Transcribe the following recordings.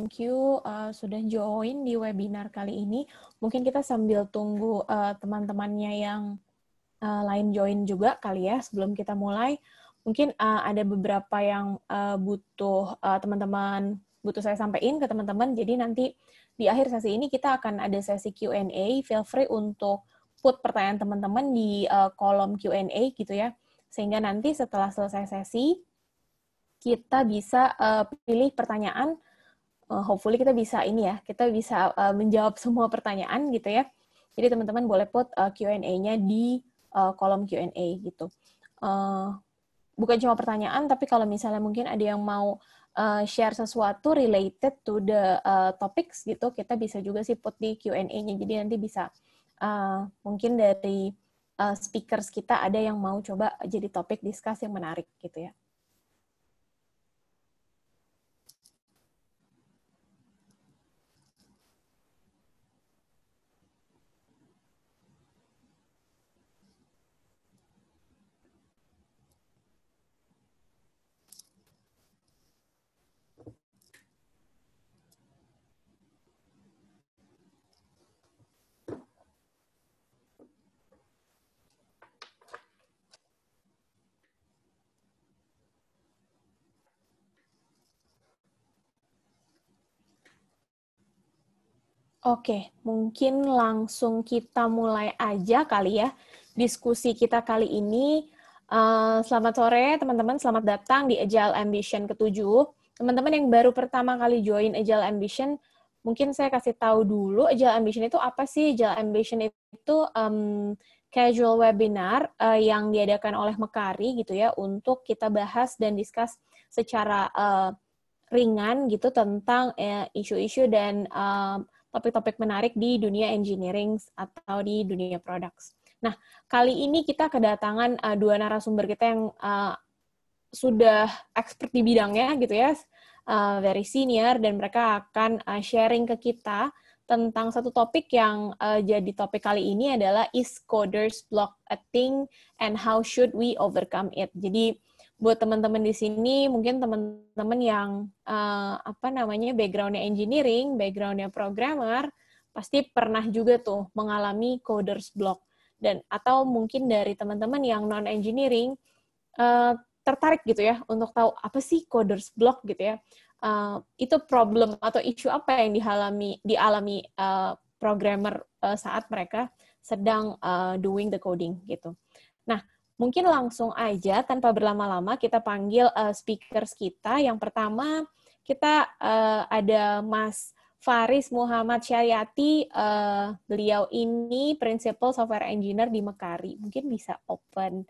thank you sudah join di webinar kali ini. Mungkin kita sambil tunggu teman-temannya yang lain join juga kali ya sebelum kita mulai. Mungkin ada beberapa yang butuh teman-teman butuh saya sampaikan ke teman-teman. Jadi nanti di akhir sesi ini kita akan ada sesi Q&A. Feel free untuk put pertanyaan teman-teman di kolom Q&A gitu ya. Sehingga nanti setelah selesai sesi kita bisa pilih pertanyaan. Hopefully kita bisa kita bisa menjawab semua pertanyaan gitu ya. Jadi teman-teman boleh put Q&A-nya di kolom Q&A gitu. Bukan cuma pertanyaan, tapi kalau misalnya mungkin ada yang mau share sesuatu related to the topics gitu, kita bisa juga sih put di Q&A-nya. Jadi nanti bisa mungkin dari speakers kita ada yang mau coba jadi topik discuss yang menarik gitu ya. Oke, mungkin langsung kita mulai aja kali ya diskusi kita kali ini. Selamat sore teman-teman, selamat datang di Agile Ambition ke-7. Teman-teman yang baru pertama kali join Agile Ambition, mungkin saya kasih tahu dulu Agile Ambition itu apa sih? Agile Ambition itu casual webinar yang diadakan oleh Mekari gitu ya, untuk kita bahas dan discuss secara ringan gitu tentang isu-isu dan topik-topik menarik di dunia engineering atau di dunia products. Nah, kali ini kita kedatangan dua narasumber kita yang sudah expert di bidangnya gitu ya, very senior, dan mereka akan sharing ke kita tentang satu topik yang jadi topik kali ini adalah is coders block a thing and how should we overcome it. Jadi buat teman-teman di sini, mungkin teman-teman yang background-nya engineering, background-nya programmer, pasti pernah juga tuh mengalami coders block. Dan atau mungkin dari teman-teman yang non-engineering tertarik gitu ya untuk tahu apa sih coders block gitu ya. Itu problem atau isu apa yang dialami programmer saat mereka sedang doing the coding gitu. Nah, mungkin langsung aja tanpa berlama-lama kita panggil speakers kita. Yang pertama kita ada Mas Faris Muhammad Syariati. Beliau ini Principal Software Engineer di Mekari. Mungkin bisa open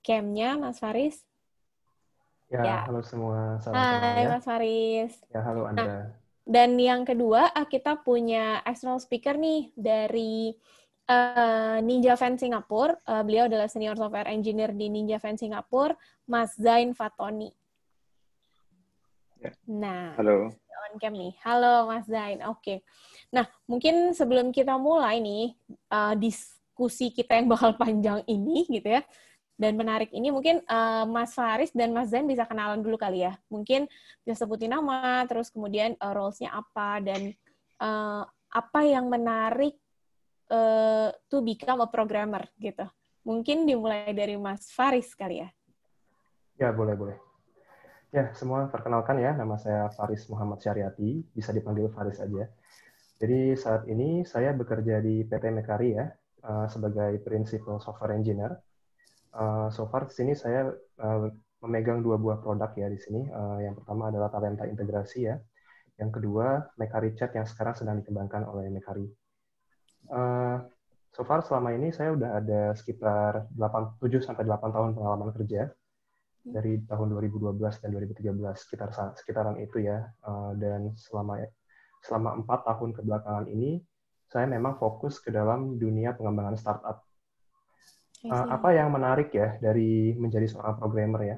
cam-nya, Mas Faris? Ya, halo semua. Salam kenal Hai, ya. Mas Faris. Ya, halo Andra. Dan yang kedua, kita punya external speaker nih dari Ninja Van Singapore. Beliau adalah senior software engineer di Ninja Van Singapore, Mas Zain Fatoni. Ya. Nah, halo. On cam nih. Halo Mas Zain. Oke. Nah, mungkin sebelum kita mulai nih diskusi kita yang bakal panjang ini gitu ya, dan menarik ini, mungkin Mas Faris dan Mas Zain bisa kenalan dulu kali ya. Mungkin bisa sebutin nama, terus kemudian roles-nya apa, dan apa yang menarik to become a programmer gitu. Mungkin dimulai dari Mas Faris kali ya. Ya, boleh. Ya, semua perkenalkan ya, nama saya Faris Muhammad Syariati, bisa dipanggil Faris aja. Jadi saat ini saya bekerja di PT Mekari ya, sebagai Principal Software Engineer. So far di sini saya memegang dua buah produk ya di sini. Yang pertama adalah Talenta Integrasi ya. Yang kedua Mekari Chat yang sekarang sedang dikembangkan oleh Mekari. So far selama ini saya udah ada sekitar 7-8 tahun pengalaman kerja dari tahun 2012 dan 2013 sekitaran itu ya. Dan selama 4 tahun kebelakangan ini saya memang fokus ke dalam dunia pengembangan startup. Apa yang menarik ya dari menjadi seorang programmer ya?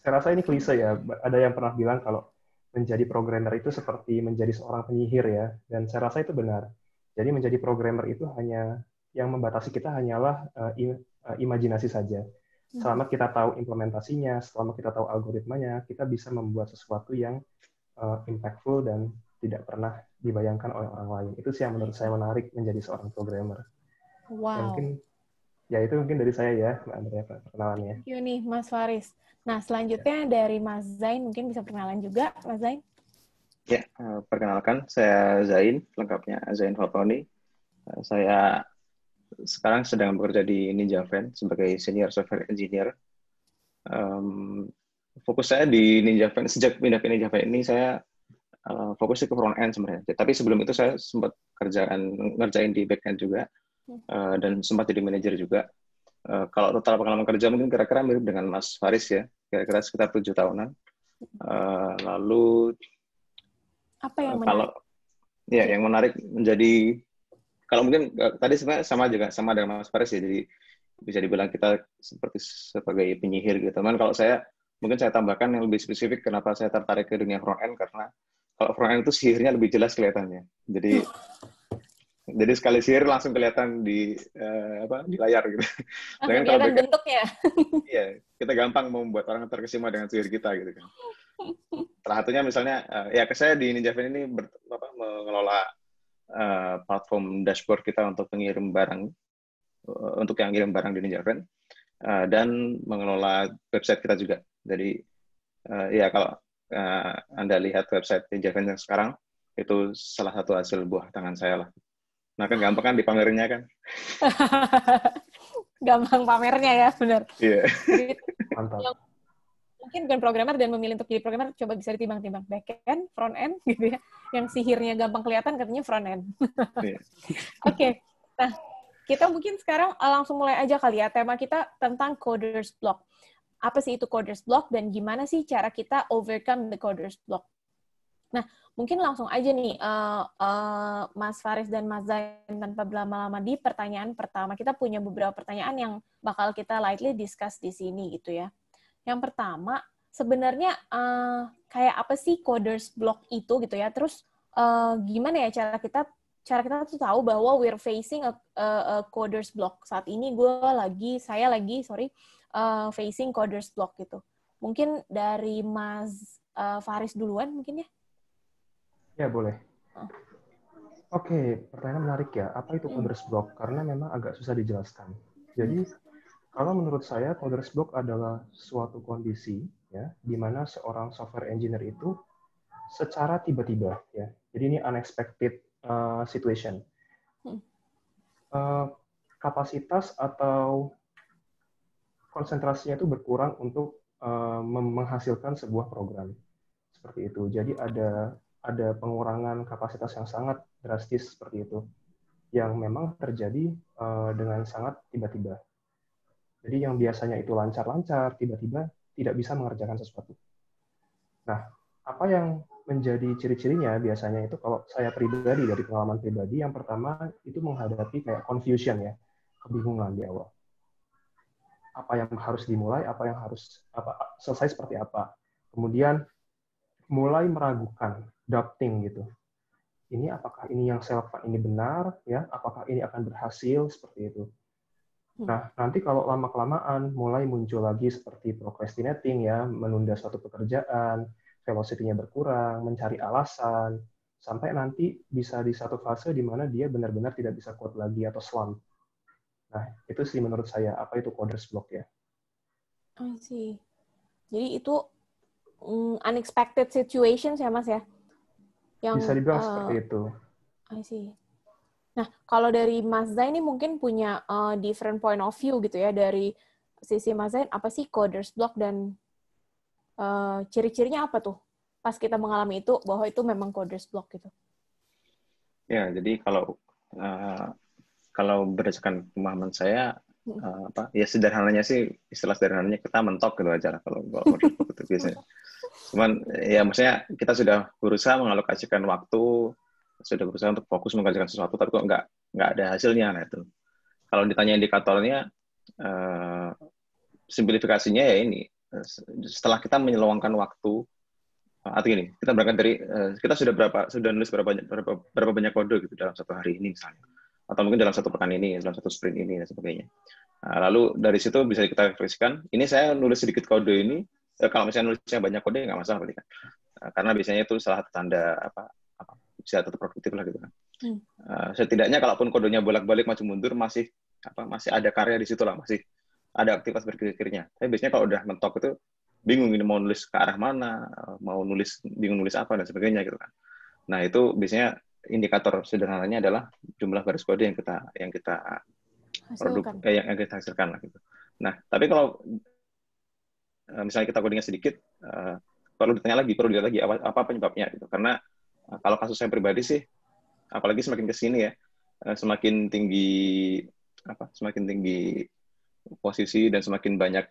Saya rasa ini klise ya. Ada yang pernah bilang kalau menjadi programmer itu seperti menjadi seorang penyihir ya. Dan saya rasa itu benar. Jadi menjadi programmer itu hanya yang membatasi kita hanyalah imajinasi saja. Selama kita tahu implementasinya, selama kita tahu algoritmanya, kita bisa membuat sesuatu yang impactful dan tidak pernah dibayangkan oleh orang lain. Itu sih yang menurut saya menarik menjadi seorang programmer. Ya Wow. mungkin itu mungkin dari saya ya, Mbak Andrea, perkenalannya. Thank you nih, Mas Faris. Nah, selanjutnya dari Mas Zain, mungkin bisa perkenalan juga, Mas Zain. Ya, perkenalkan, saya Zain, lengkapnya Zain Fatoni. Saya sekarang sedang bekerja di NinjaVan sebagai Senior Software Engineer. Fokus saya di NinjaVan, sejak pindah ke NinjaVan ini, saya fokusnya ke front end sebenarnya. Tapi sebelum itu saya sempat ngerjain di back end juga, dan sempat jadi manajer juga. Kalau total pengalaman kerja mungkin kira-kira mirip dengan Mas Faris ya, kira-kira sekitar 7 tahunan. Lalu apa yang kalau menarik? ya yang menarik menjadi, kalau mungkin tadi sebenarnya sama dengan Mas Faris ya, jadi bisa dibilang kita sebagai penyihir gitu. Teman, kalau mungkin saya tambahkan yang lebih spesifik kenapa saya tertarik ke dunia front end, karena kalau front end itu sihirnya lebih jelas kelihatannya. Jadi sekali sihir langsung kelihatan di layar gitu. Langsung kelihatan bentuknya. Iya, kita gampang membuat orang terkesima dengan sihir kita gitu kan. Salah satunya misalnya, saya di NinjaVan ini mengelola platform dashboard kita untuk pengirim barang, untuk yang ngirim barang di NinjaVan, dan mengelola website kita juga. Jadi kalau Anda lihat website NinjaVan yang sekarang, itu salah satu hasil buah tangan saya lah. Nah kan gampang kan dipamerinnya kan. Gampang pamernya ya, benar. Iya. Jadi, Mantap. mungkin bukan programmer dan memilih untuk jadi programmer, coba bisa ditimbang-timbang. Back end, front end, gitu ya. Yang sihirnya gampang kelihatan, katanya front end. Iya. Oke. Nah, kita mungkin sekarang langsung mulai aja kali ya. Tema kita tentang coders block. Apa sih itu coders block dan gimana sih cara kita overcome the coders block? Nah, mungkin langsung aja nih, Mas Faris dan Mas Zain, tanpa berlama-lama di pertanyaan pertama. Kita punya beberapa pertanyaan yang bakal kita lightly discuss di sini gitu ya. Yang pertama, sebenarnya kayak apa sih coders block itu gitu ya? Terus gimana ya cara kita tuh tahu bahwa we're facing a coders block. Saat ini saya lagi facing coders block gitu. Mungkin dari Mas Faris duluan mungkin ya? Ya, boleh. Oke, pertanyaan menarik ya. Apa itu coders block? Karena memang agak susah dijelaskan. Jadi, kalau menurut saya, coders block adalah suatu kondisi ya, di mana seorang software engineer itu secara tiba-tiba ya. Jadi ini unexpected situation. Kapasitas atau konsentrasinya itu berkurang untuk menghasilkan sebuah program. Seperti itu. Jadi ada pengurangan kapasitas yang sangat drastis seperti itu, yang memang terjadi dengan sangat tiba-tiba. Jadi yang biasanya itu lancar-lancar, tiba-tiba tidak bisa mengerjakan sesuatu. Nah, apa yang menjadi ciri-cirinya biasanya itu, kalau saya pribadi, dari pengalaman pribadi, yang pertama itu menghadapi kayak confusion ya, kebingungan di awal. Apa yang harus dimulai, apa yang harus selesai seperti apa. Kemudian mulai meragukan, doubting gitu. Apakah ini yang saya lakukan ini benar ya? Apakah ini akan berhasil seperti itu? Nah, nanti kalau lama-kelamaan mulai muncul lagi seperti procrastinating ya, menunda suatu pekerjaan, velocity-nya berkurang, mencari alasan, sampai nanti bisa di satu fase di mana dia benar-benar tidak bisa code lagi atau slump. Nah, itu sih menurut saya, apa itu coders block ya. I see. Jadi itu unexpected situations ya, Mas ya? Yang, bisa dibilang seperti itu. I see. Nah, kalau dari Mas Zain ini mungkin punya different point of view gitu ya, dari sisi Mas Zain, apa sih coders block dan ciri-cirinya apa tuh? Pas kita mengalami itu, bahwa itu memang coders block gitu. Ya, jadi kalau berdasarkan pemahaman saya, ya sederhananya sih, istilah sederhananya kita mentok gitu aja lah kalau coders block itu biasanya. Cuman ya maksudnya kita sudah berusaha mengalokasikan waktu, sudah berusaha untuk fokus mengerjakan sesuatu, tapi kok nggak ada hasilnya. Nah itu. Kalau ditanya indikatornya, simplifikasinya ya ini, setelah kita menyeluangkan waktu, artinya gini, kita berangkat dari, kita sudah nulis berapa banyak kode gitu dalam satu hari ini misalnya, atau mungkin dalam satu pekan ini, dalam satu sprint ini, dan sebagainya. Nah, lalu dari situ bisa kita refleksikan, ini saya nulis sedikit kode ini, kalau misalnya nulisnya banyak kode, nggak masalah berarti kan. Karena biasanya itu salah satu tanda bisa tetap produktif lah gitu kan. Setidaknya kalaupun kodenya bolak-balik maju mundur masih ada karya di situ lah, masih ada aktivitas berpikirnya. Tapi biasanya kalau udah mentok itu bingung ini mau nulis ke arah mana, bingung nulis apa dan sebagainya gitu kan. Nah, itu biasanya indikator sederhananya adalah jumlah baris kode yang kita yang kita hasilkan lah gitu. Nah, tapi kalau misalnya kita codingnya sedikit, perlu dilihat lagi apa penyebabnya gitu. Karena kalau kasus saya pribadi sih, apalagi semakin ke sini ya, semakin tinggi posisi dan semakin banyak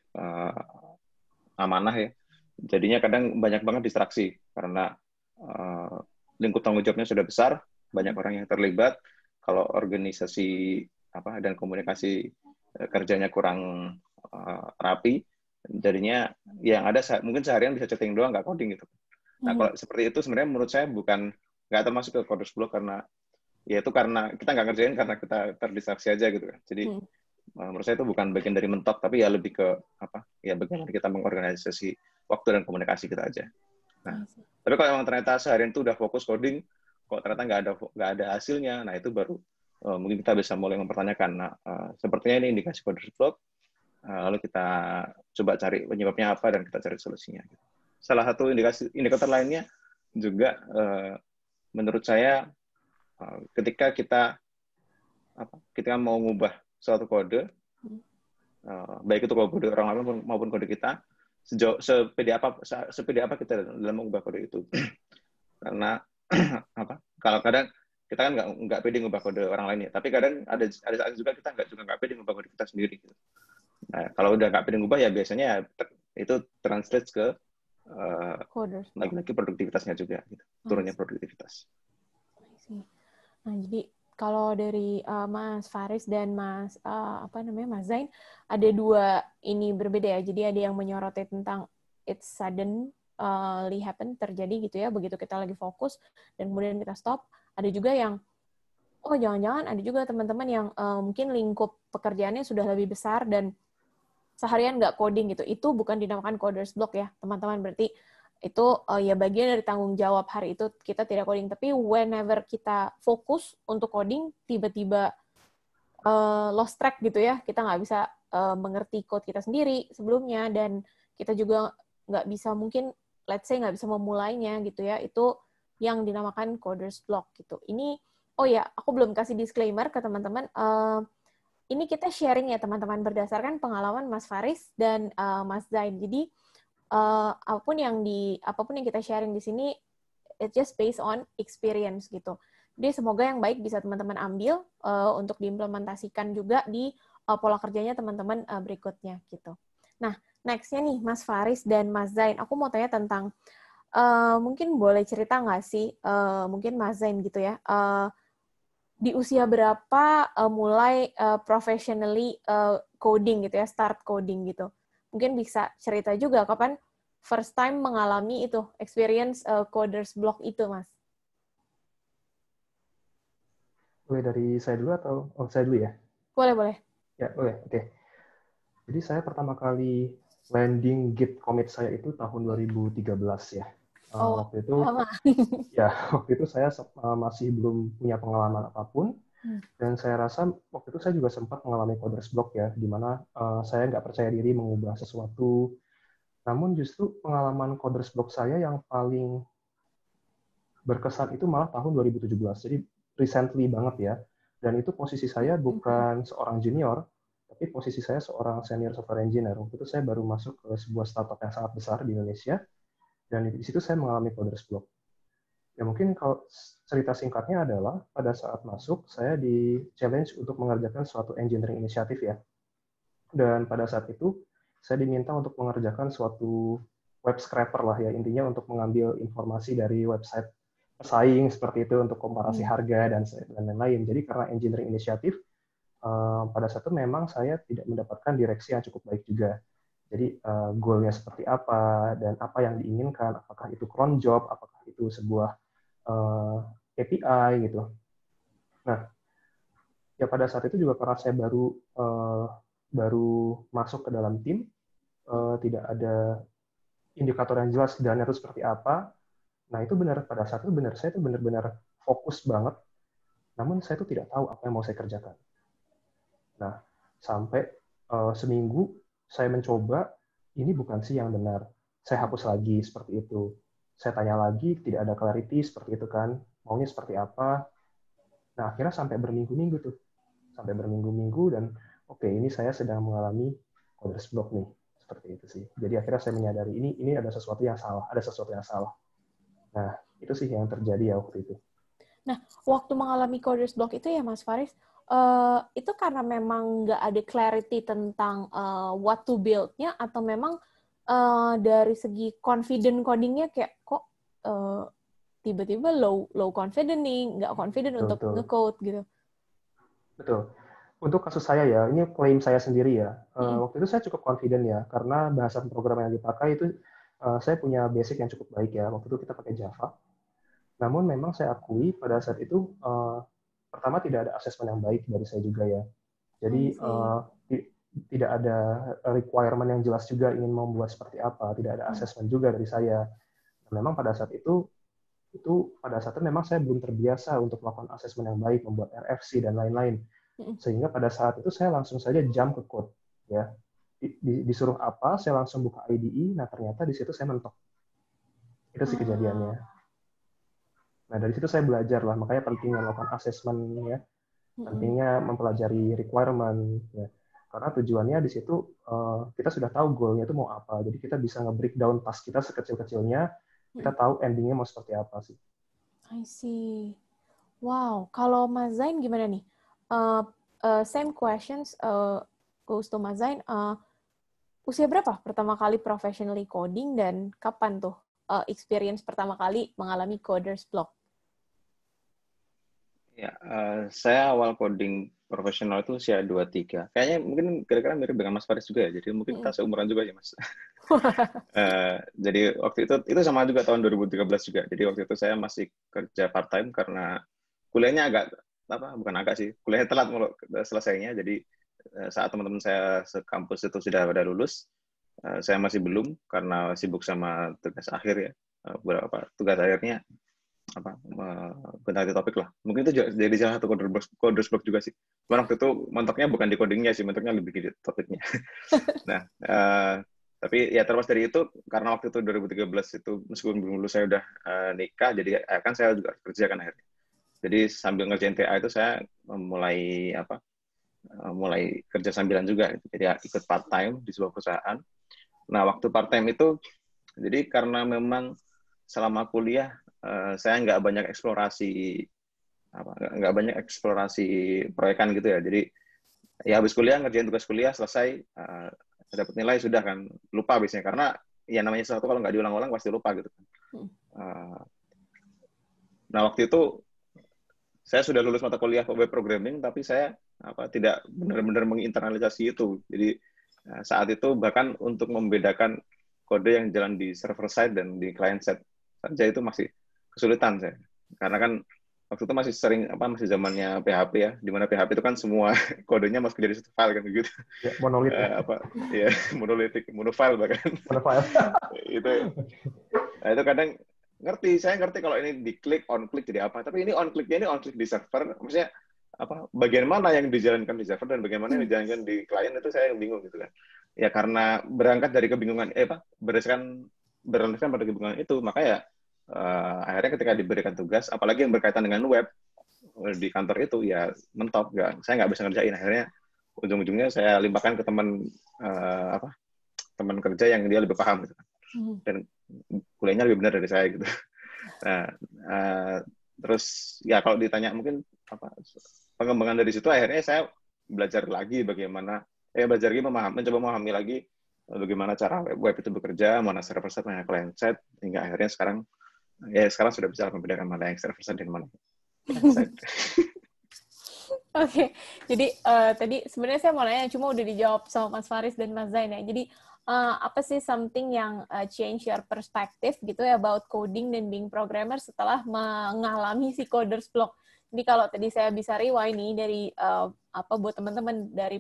amanah ya. Jadinya kadang banyak banget distraksi karena lingkup tanggung jawabnya sudah besar, banyak orang yang terlibat. Kalau organisasi dan komunikasi kerjanya kurang rapi, jadinya yang ada mungkin seharian bisa chatting doang, nggak coding gitu. Nah, kalau seperti itu sebenarnya menurut saya nggak termasuk ke coders block karena kita nggak ngerjain karena kita terdistraksi aja gitu kan. Jadi menurut saya itu bukan bagian dari mentok, tapi ya lebih ke bagaimana kita mengorganisasi waktu dan komunikasi kita aja. Nah, tapi kalau memang ternyata seharian itu udah fokus coding, kok ternyata nggak ada hasilnya, nah itu baru mungkin kita bisa mulai mempertanyakan. Nah, sepertinya ini indikasi coders block. Lalu kita coba cari penyebabnya apa dan kita cari solusinya. Salah satu indikator lainnya juga menurut saya ketika kita mau ngubah suatu kode, baik itu kode orang lain maupun kode kita, sepede apa kita dalam mengubah kode itu. Karena kalau kadang kita kan nggak pede ngubah kode orang lain ya, tapi kadang ada saat juga kita nggak pede ngubah kode kita sendiri. Nah, kalau udah nggak pede ngubah ya biasanya itu translate ke lagi-lagi produktivitasnya juga, gitu. Turunnya produktivitas. Nah, jadi kalau dari Mas Faris dan Mas Mas Zain ada dua ini berbeda ya. Jadi ada yang menyoroti tentang it's suddenly happen, terjadi gitu ya, begitu kita lagi fokus dan kemudian kita stop. Ada juga yang jangan-jangan ada juga teman-teman yang mungkin lingkup pekerjaannya sudah lebih besar dan seharian nggak coding gitu. Itu bukan dinamakan coders block ya, teman-teman. Berarti itu ya bagian dari tanggung jawab hari itu kita tidak coding. Tapi whenever kita fokus untuk coding, tiba-tiba lost track gitu ya, kita nggak bisa mengerti code kita sendiri sebelumnya, dan kita juga nggak bisa mungkin, let's say nggak bisa memulainya gitu ya, itu yang dinamakan coders block gitu. Ini, aku belum kasih disclaimer ke teman-teman, ini kita sharing ya teman-teman berdasarkan pengalaman Mas Faris dan Mas Zain. Jadi apapun yang kita sharing di sini, it's just based on experience gitu. Jadi semoga yang baik bisa teman-teman ambil untuk diimplementasikan juga di pola kerjanya teman-teman berikutnya gitu. Nah, next-nya nih Mas Faris dan Mas Zain, aku mau tanya tentang mungkin boleh cerita nggak sih, mungkin Mas Zain gitu ya, di usia berapa mulai professionally coding gitu ya, start coding gitu. Mungkin bisa cerita juga kapan first time mengalami itu, experience coders block itu, Mas. Boleh dari saya dulu atau saya dulu ya? Boleh. Ya, boleh. Oke. Jadi saya pertama kali landing Git commit saya itu tahun 2013 ya. Waktu itu saya masih belum punya pengalaman apapun, dan saya rasa waktu itu saya juga sempat mengalami coders block ya, di mana saya nggak percaya diri mengubah sesuatu. Namun justru pengalaman coders block saya yang paling berkesan itu malah tahun 2017, jadi recently banget ya. Dan itu posisi saya bukan seorang junior, tapi posisi saya seorang senior software engineer. Waktu itu saya baru masuk ke sebuah startup yang sangat besar di Indonesia, dan di situ saya mengalami coders block. Ya mungkin kalau cerita singkatnya adalah pada saat masuk saya di challenge untuk mengerjakan suatu engineering inisiatif ya. Dan pada saat itu saya diminta untuk mengerjakan suatu web scraper lah ya, intinya untuk mengambil informasi dari website pesaing seperti itu untuk komparasi harga dan lain-lain. Jadi karena engineering inisiatif pada saat itu memang saya tidak mendapatkan direksi yang cukup baik juga. Jadi goalnya seperti apa dan apa yang diinginkan, apakah itu cron job, apakah itu sebuah API gitu. Nah, ya pada saat itu juga karena saya baru masuk ke dalam tim, tidak ada indikator yang jelas sebenarnya itu seperti apa. Nah itu benar, pada saat itu benar, saya tuh benar-benar fokus banget, namun saya tuh tidak tahu apa yang mau saya kerjakan. Nah, sampai seminggu saya mencoba, ini bukan sih yang benar. Saya hapus lagi seperti itu. Saya tanya lagi, tidak ada clarity seperti itu kan. Maunya seperti apa. Nah, akhirnya sampai berminggu-minggu tuh. Sampai berminggu-minggu dan oke, ini saya sedang mengalami coders block nih. Seperti itu sih. Jadi akhirnya saya menyadari ini ada sesuatu yang salah. Ada sesuatu yang salah. Nah, itu sih yang terjadi ya waktu itu. Nah, waktu mengalami coders block itu ya Mas Faris, itu karena memang nggak ada clarity tentang what to build-nya, atau memang dari segi confident coding-nya kayak kok tiba-tiba low confident nih, nggak confident Betul, untuk betul. nge-code gitu. Betul. Untuk kasus saya ya, ini klaim saya sendiri ya. Waktu itu saya cukup confident ya, karena bahasa pemrograman yang dipakai itu saya punya basic yang cukup baik ya. Waktu itu kita pakai Java. Namun memang saya akui pada saat itu pertama tidak ada asesmen yang baik dari saya juga ya. Jadi tidak ada requirement yang jelas juga ingin membuat seperti apa, tidak ada asesmen juga dari saya. Memang pada saat itu pada saat itu memang saya belum terbiasa untuk melakukan asesmen yang baik, membuat RFC dan lain-lain. Sehingga pada saat itu saya langsung saja jump ke code, ya. Disuruh apa, saya langsung buka IDE. Nah ternyata di situ saya mentok. Itu sih kejadiannya. Nah dari situ saya belajar lah, makanya pentingnya melakukan asesmen ya, pentingnya mempelajari requirement ya. Karena tujuannya di situ kita sudah tahu goalnya itu mau apa, jadi kita bisa nge-breakdown task kita sekecil-kecilnya, kita tahu endingnya mau seperti apa sih. I see. Wow, kalau Mas Zain gimana nih? Same questions goes to Mas Zain. Usia berapa pertama kali professionally coding dan kapan tuh experience pertama kali mengalami coders block? Ya, saya awal coding profesional itu usia 23. Kayaknya mungkin kira-kira mirip dengan Mas Faris juga ya. Jadi mungkin kita seumuran juga ya, Mas. Jadi waktu itu sama juga tahun 2013 juga. Jadi waktu itu saya masih kerja part time karena kuliahnya bukan agak sih, kuliahnya telat selesainya. Jadi saat teman-teman saya sekampus itu sudah pada lulus, saya masih belum karena sibuk sama tugas akhir ya. Beberapa tugas akhirnya ganti topik lah. Mungkin itu jadi salah satu coders block juga sih. Cuma waktu itu mentoknya bukan di codingnya sih, mentoknya lebih di topiknya. Nah, tapi ya terlepas dari itu, karena waktu itu 2013 itu meskipun belum lulus saya udah nikah, jadi kan saya juga kerja kan akhirnya. Jadi sambil ngerjain TA itu saya mulai kerja sambilan juga. Jadi ya, ikut part time di sebuah perusahaan. Nah, waktu part time itu, jadi karena memang selama kuliah saya nggak banyak eksplorasi proyekan gitu ya. Jadi ya habis kuliah ngerjain tugas kuliah selesai, dapat nilai sudah kan, lupa biasanya karena ya namanya sesuatu kalau nggak diulang-ulang pasti lupa gitu kan. Nah waktu itu saya sudah lulus mata kuliah web programming, tapi saya tidak benar-benar menginternalisasi itu. Jadi saat itu bahkan untuk membedakan kode yang jalan di server side dan di client side saja itu masih kesulitan saya. Karena kan waktu itu masih zamannya PHP ya, di mana PHP itu kan semua kodenya masuk jadi satu file kan begitu. Ya, monolit. Monolitik, monofile bahkan. Monofile. Itu kadang saya ngerti kalau ini diklik, on click jadi apa, tapi ini on clicknya ini on click di server, maksudnya bagian mana yang dijalankan di server dan bagaimana yang dijalankan di klien itu saya yang bingung gitu kan. Ya karena berangkat dari kebingungan, berdasarkan pada kebingungan itu, maka ya akhirnya ketika diberikan tugas, apalagi yang berkaitan dengan web di kantor itu, ya mentok, saya nggak bisa ngerjain. Akhirnya ujung-ujungnya saya limpahkan ke teman kerja yang dia lebih paham gitu. Dan kuliahnya lebih benar dari saya gitu. Nah, terus ya kalau ditanya mungkin pengembangan dari situ, akhirnya saya belajar lagi mencoba memahami lagi bagaimana cara web itu bekerja, mana server side, mana client side, hingga akhirnya sekarang sudah bisa membedakan mana yang server side dan mana client side. Oke, jadi tadi sebenarnya saya mau nanya, cuma udah dijawab sama Mas Faris dan Mas Zain ya. Jadi apa sih something yang change your perspective gitu ya about coding dan being programmer setelah mengalami si coders block? Jadi kalau tadi saya bisa rewind nih dari buat teman-teman dari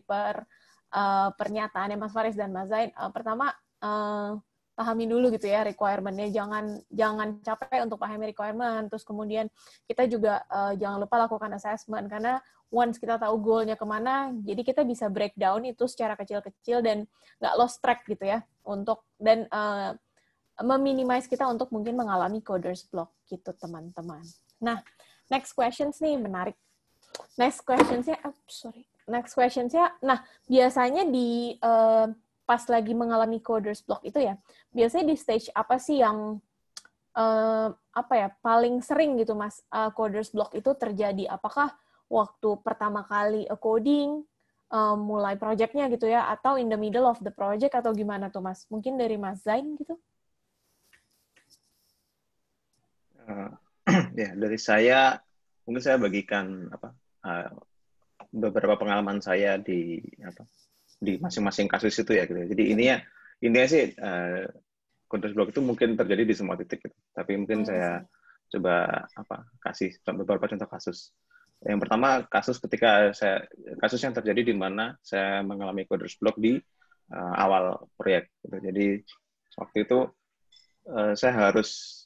pernyataannya Mas Faris dan Mas Zain, pertama pahami dulu gitu ya requirement-nya, jangan capek untuk pahami requirement, terus kemudian kita juga jangan lupa lakukan assessment, karena once kita tahu goal-nya kemana, jadi kita bisa breakdown itu secara kecil-kecil dan nggak lost track gitu ya, dan meminimize kita untuk mungkin mengalami coders block gitu teman-teman. Nah, next questions nih menarik. Next questions-nya, nah biasanya di pas lagi mengalami coders block itu ya, biasanya di stage apa sih yang paling sering gitu Mas coders block itu terjadi? Apakah waktu pertama kali coding, mulai project-nya gitu ya, atau in the middle of the project, atau gimana tuh Mas? Mungkin dari Mas Zain gitu? Ya, dari saya, mungkin saya bagikan beberapa pengalaman saya di masing-masing kasus itu ya gitu. Jadi intinya sih coders block itu mungkin terjadi di semua titik gitu. Tapi mungkin saya coba kasih beberapa contoh kasus. Yang pertama kasus yang terjadi di mana saya mengalami coders block di awal proyek gitu. Jadi waktu itu saya harus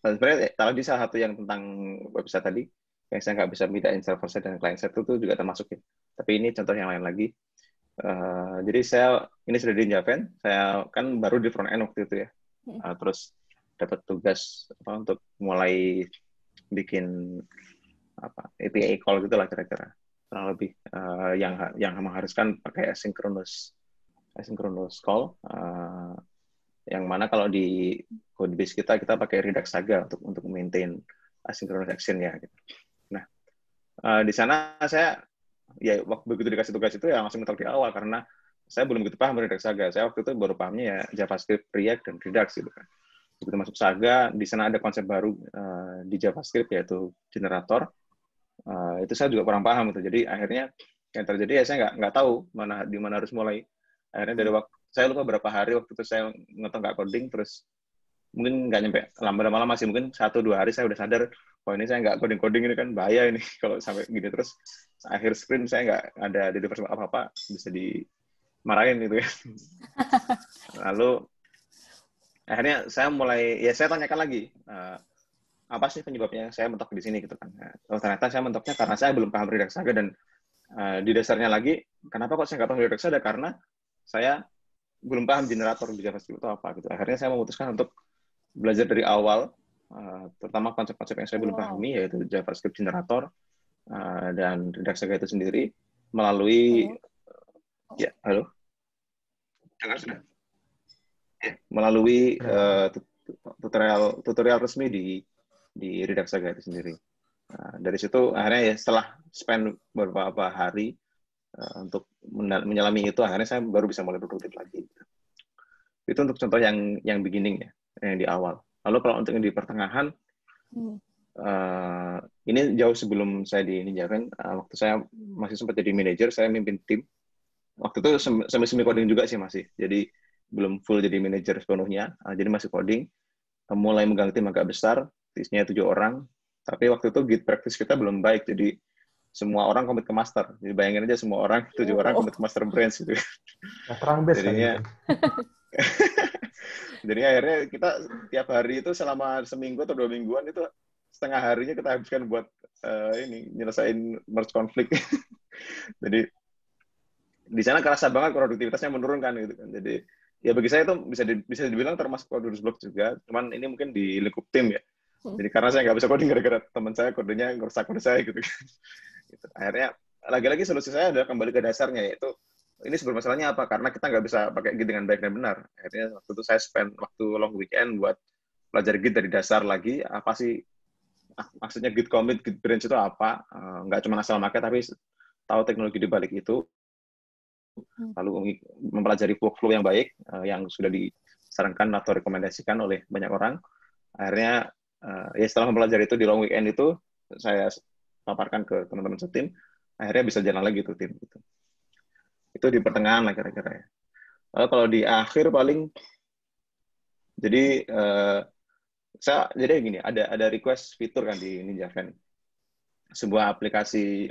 sebenarnya tadi salah satu yang tentang website tadi yang saya nggak bisa bedain server side dan client side itu juga termasuk ya. Tapi ini contoh yang lain lagi. Jadi ini sudah di Javan, saya kan baru di front end waktu itu ya. Terus dapat tugas untuk mulai bikin API call gitulah kira-kira. Kurang lebih yang mengharuskan pakai asynchronous call. Yang mana kalau di codebase kita pakai Redux Saga untuk maintain asynchronous action ya. Gitu. Nah, di sana saya ya waktu begitu dikasih tugas itu ya langsung mentok di awal karena saya belum begitu paham Redux Saga. Saya waktu itu baru pahamnya ya JavaScript, React, dan Redux gitu kan. Begitu masuk Saga, di sana ada konsep baru di JavaScript yaitu generator. Itu saya juga kurang paham gitu. Jadi akhirnya yang terjadi ya saya nggak tahu di mana harus mulai. Akhirnya dari waktu saya lupa berapa hari waktu itu saya nggak coding, terus mungkin nggak nyampe lama-lama masih mungkin 1-2 hari saya udah sadar, oh ini saya nggak coding ini kan bahaya ini kalau sampai gini terus akhir sprint saya nggak ada deliver apa-apa bisa dimarahin gitu ya. Lalu akhirnya saya saya tanyakan lagi apa sih penyebabnya saya mentok di sini gitu kan. Ternyata saya mentoknya karena saya belum paham Redux Saga dan di dasarnya lagi kenapa kok saya nggak paham Redux Saga karena saya belum paham generator di JavaScript itu apa gitu. Akhirnya saya memutuskan untuk belajar dari awal, terutama konsep-konsep yang saya belum pahami yaitu JavaScript generator dan Redux Saga itu sendiri melalui melalui tutorial resmi di Redux Saga itu sendiri. Dari situ akhirnya ya setelah spend beberapa hari untuk menyelami itu akhirnya saya baru bisa mulai produktif lagi. Itu untuk contoh yang beginning ya, yang di awal. Lalu kalau untuk yang di pertengahan, ini jauh sebelum saya di Ninjavan, waktu saya masih sempat jadi manajer, saya mimpin tim. Waktu itu semi coding juga sih masih, jadi belum full jadi manajer sepenuhnya, jadi masih coding. Mulai megang tim agak besar, isinya 7 orang, tapi waktu itu Git practice kita belum baik, jadi semua orang commit ke master. Jadi bayangin aja semua orang, 7 orang commit ke master branch gitu. Perang base jadinya, jadi akhirnya kita tiap hari itu selama seminggu atau 2 mingguan itu setengah harinya kita habiskan buat nyelesain merge konflik. Jadi di sana kerasa banget produktivitasnya menurun kan gitu kan. Jadi ya bagi saya itu bisa dibilang termasuk coders block juga. Cuman ini mungkin di lingkup tim ya. Jadi karena saya nggak bisa coding gara-gara teman saya kodenya ngerusak kode saya gitu. Gitu. Akhirnya lagi-lagi solusi saya adalah kembali ke dasarnya, yaitu ini sumber masalahnya apa? Karena kita nggak bisa pakai Git dengan baik dan benar. Akhirnya waktu itu saya spend waktu long weekend buat belajar Git dari dasar lagi. Apa sih maksudnya Git commit, Git branch itu apa? Nggak cuma asal pakai, tapi tahu teknologi di balik itu. Lalu mempelajari workflow yang baik, yang sudah disarankan atau rekomendasikan oleh banyak orang. Akhirnya ya setelah mempelajari itu di long weekend itu, saya paparkan ke teman-teman setim, akhirnya bisa jalan lagi tuh tim gitu. Itu di pertengahan lah kira-kira ya. Lalu kalau di akhir paling jadi jadi gini, ada request fitur kan di Ninjavan. Sebuah aplikasi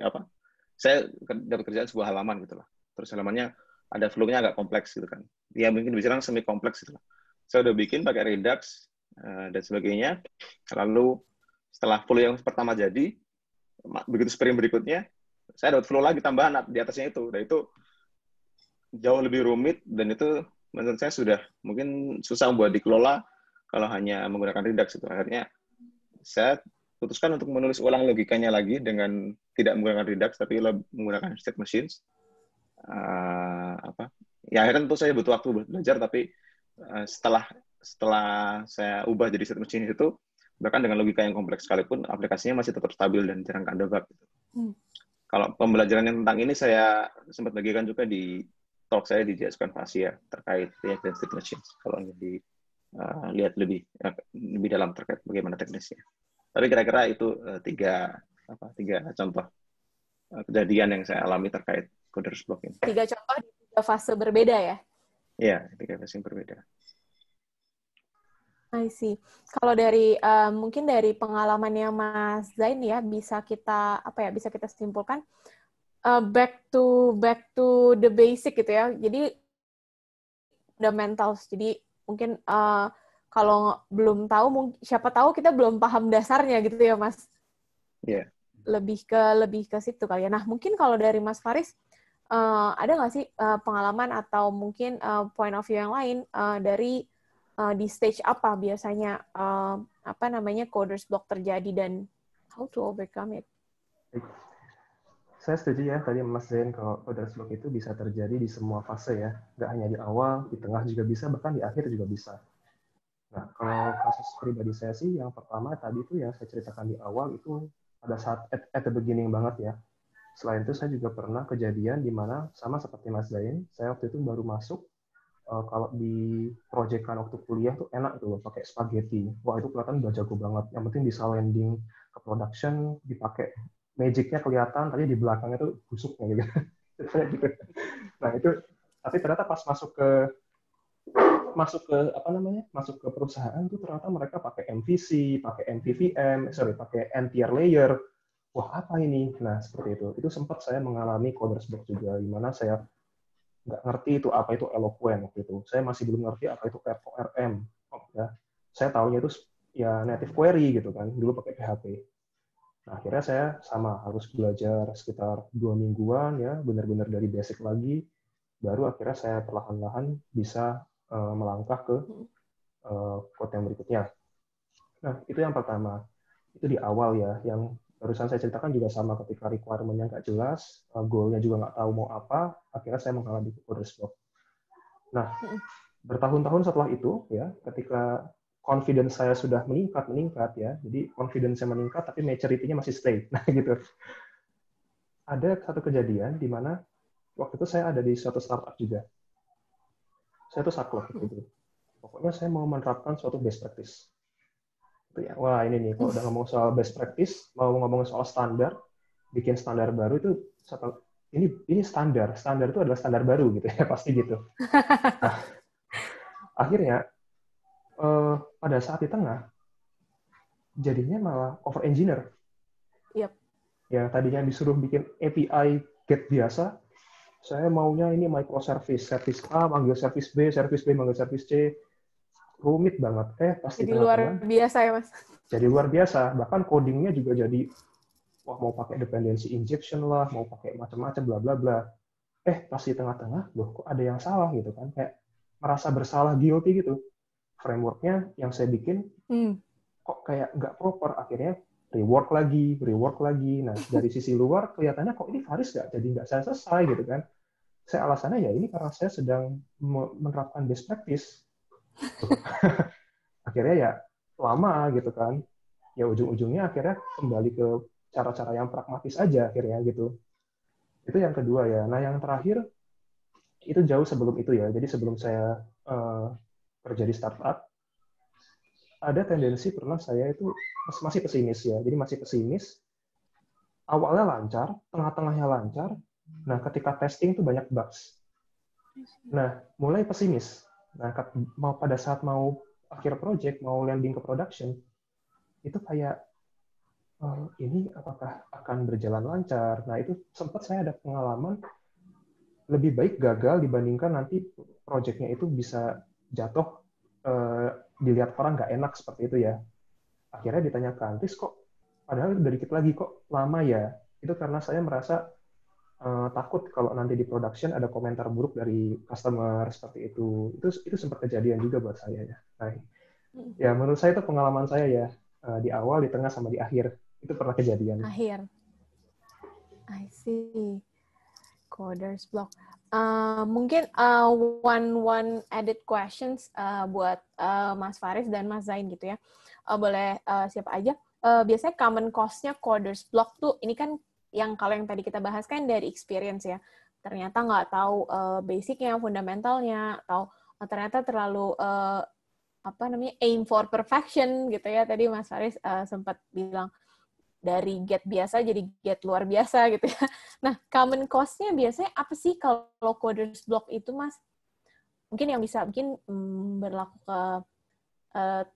saya dapat kerjaan sebuah halaman gitu lah. Terus halamannya ada flow-nya agak kompleks gitu kan. Ya mungkin bisa bilang semi kompleks gitu lah. saya udah bikin pakai Redux dan sebagainya. Lalu setelah flow yang pertama jadi, begitu sprint berikutnya, saya dapat flow lagi tambahan di atasnya itu. Dan itu jauh lebih rumit, dan itu menurut saya sudah mungkin susah buat dikelola kalau hanya menggunakan Redux itu. Akhirnya saya putuskan untuk menulis ulang logikanya lagi dengan tidak menggunakan Redux, tapi menggunakan state machines. Ya akhirnya tentu saya butuh waktu belajar, tapi setelah saya ubah jadi state machines itu, bahkan dengan logika yang kompleks sekalipun, aplikasinya masih tetap stabil dan jarang kena bug. Kalau pembelajaran yang tentang ini saya sempat bagikan juga di talk saya di JS Convasia terkait React dan state machines. Kalau ingin dilihat lebih dalam terkait bagaimana teknisnya. Tapi kira-kira itu tiga contoh kejadian yang saya alami terkait Coders Block ini. 3 contoh di 3 fase berbeda ya? Iya, 3 fase yang berbeda. I see. Kalau dari mungkin dari pengalamannya Mas Zain ya, bisa kita simpulkan back to the basic gitu ya. Jadi fundamentals. Jadi mungkin kalau belum tahu, siapa tahu kita belum paham dasarnya gitu ya, Mas. Iya. Yeah. Lebih ke situ kali ya. Nah, mungkin kalau dari Mas Faris ada nggak sih pengalaman atau mungkin point of view yang lain dari di stage apa biasanya coders block terjadi dan how to overcome it? Saya setuju ya tadi Mas Zain kalau coders block itu bisa terjadi di semua fase ya, nggak hanya di awal, di tengah juga bisa, bahkan di akhir juga bisa. Nah, kalau kasus pribadi saya sih, yang pertama tadi itu yang saya ceritakan di awal itu pada saat at the beginning banget ya. Selain itu saya juga pernah kejadian di mana sama seperti Mas Zain, saya waktu itu baru masuk, kalau di proyekan waktu kuliah tuh enak tuh pakai spaghetti. Wah itu kelihatan udah jago banget. Yang penting bisa landing ke production, dipakai magic-nya kelihatan, tadi di belakangnya tuh busuknya gitu. Nah itu, tapi ternyata pas masuk ke perusahaan tuh ternyata mereka pakai MVC, pakai MVVM, pakai NTR layer. Wah apa ini? Nah seperti itu. Itu sempat saya mengalami coders block juga, di mana saya nggak ngerti itu apa itu Eloquent gitu. Saya masih belum ngerti apa itu RORM. Ya. Saya tahunya itu ya native query gitu kan. Dulu pakai PHP. Nah, akhirnya saya harus belajar sekitar 2 mingguan ya, benar-benar dari basic lagi. Baru akhirnya saya perlahan-lahan bisa melangkah ke code yang berikutnya. Nah, itu yang pertama. Itu di awal ya, yang barusan saya ceritakan juga sama ketika requirement-nya nggak jelas, goal-nya juga nggak tahu mau apa, akhirnya saya mengalami coders block. Nah, bertahun-tahun setelah itu, ya, ketika confidence saya sudah meningkat ya, jadi confidence saya meningkat, tapi maturity-nya masih stay. Nah, gitu. Ada satu kejadian di mana waktu itu saya ada di suatu startup juga. Saya tuh saklek gitu. Pokoknya saya mau menerapkan suatu best practice. Wah ini nih, kalau udah ngomong soal best practice, mau ngomong soal standar, bikin standar baru itu ini standar itu adalah standar baru gitu ya, pasti gitu. Nah, akhirnya pada saat di tengah jadinya malah over engineer. Yep. Yang tadinya disuruh bikin API get biasa, saya maunya ini microservice, service A manggil service B manggil service C. Rumit banget. Pasti jadi luar biasa ya, Mas. Jadi luar biasa. Bahkan codingnya juga jadi, wah mau pakai dependency injection lah, mau pakai macam-macam, bla bla bla. Pasti tengah-tengah, loh kok ada yang salah gitu kan. Kayak merasa bersalah, guilty gitu. Framework-nya yang saya bikin, kok kayak nggak proper. Akhirnya rework lagi. Nah, dari sisi luar, kelihatannya kok ini Faris nggak selesai gitu kan. Saya alasannya ya ini karena saya sedang menerapkan best practice. Akhirnya ya lama gitu kan. Ya ujung-ujungnya akhirnya kembali ke cara-cara yang pragmatis aja akhirnya gitu. Itu yang kedua ya. Nah yang terakhir itu jauh sebelum itu ya. Jadi sebelum saya kerja di startup, ada tendensi pernah saya itu masih pesimis ya. Jadi masih pesimis. Awalnya lancar, tengah-tengahnya lancar. Nah ketika testing tuh banyak bugs. Nah mulai pesimis. Nah pada saat mau akhir project, mau landing ke production, itu kayak ini apakah akan berjalan lancar? Nah itu sempat saya ada pengalaman lebih baik gagal dibandingkan nanti proyeknya itu bisa jatuh dilihat orang nggak enak seperti itu ya. Akhirnya ditanyakan, "Tis kok padahal udah dikit lagi kok lama ya?" Itu karena saya merasa takut kalau nanti di production ada komentar buruk dari customer seperti itu. Itu sempat kejadian juga buat saya ya. Nah, ya menurut saya itu pengalaman saya ya, di awal, di tengah, sama di akhir itu pernah kejadian. Akhir. I see. Coders block. Mungkin one added questions buat Mas Faris dan Mas Zain gitu ya. Boleh siapa aja. Biasanya common cost-nya coders block tuh, ini kan yang kalau yang tadi kita bahas kan dari experience ya. Ternyata nggak tahu basic-nya, fundamentalnya, atau ternyata terlalu aim for perfection gitu ya. Tadi Mas Faris sempat bilang dari get biasa jadi get luar biasa gitu ya. Nah, common cost-nya biasanya apa sih kalau coders block itu, Mas? Mungkin yang bisa berlaku ke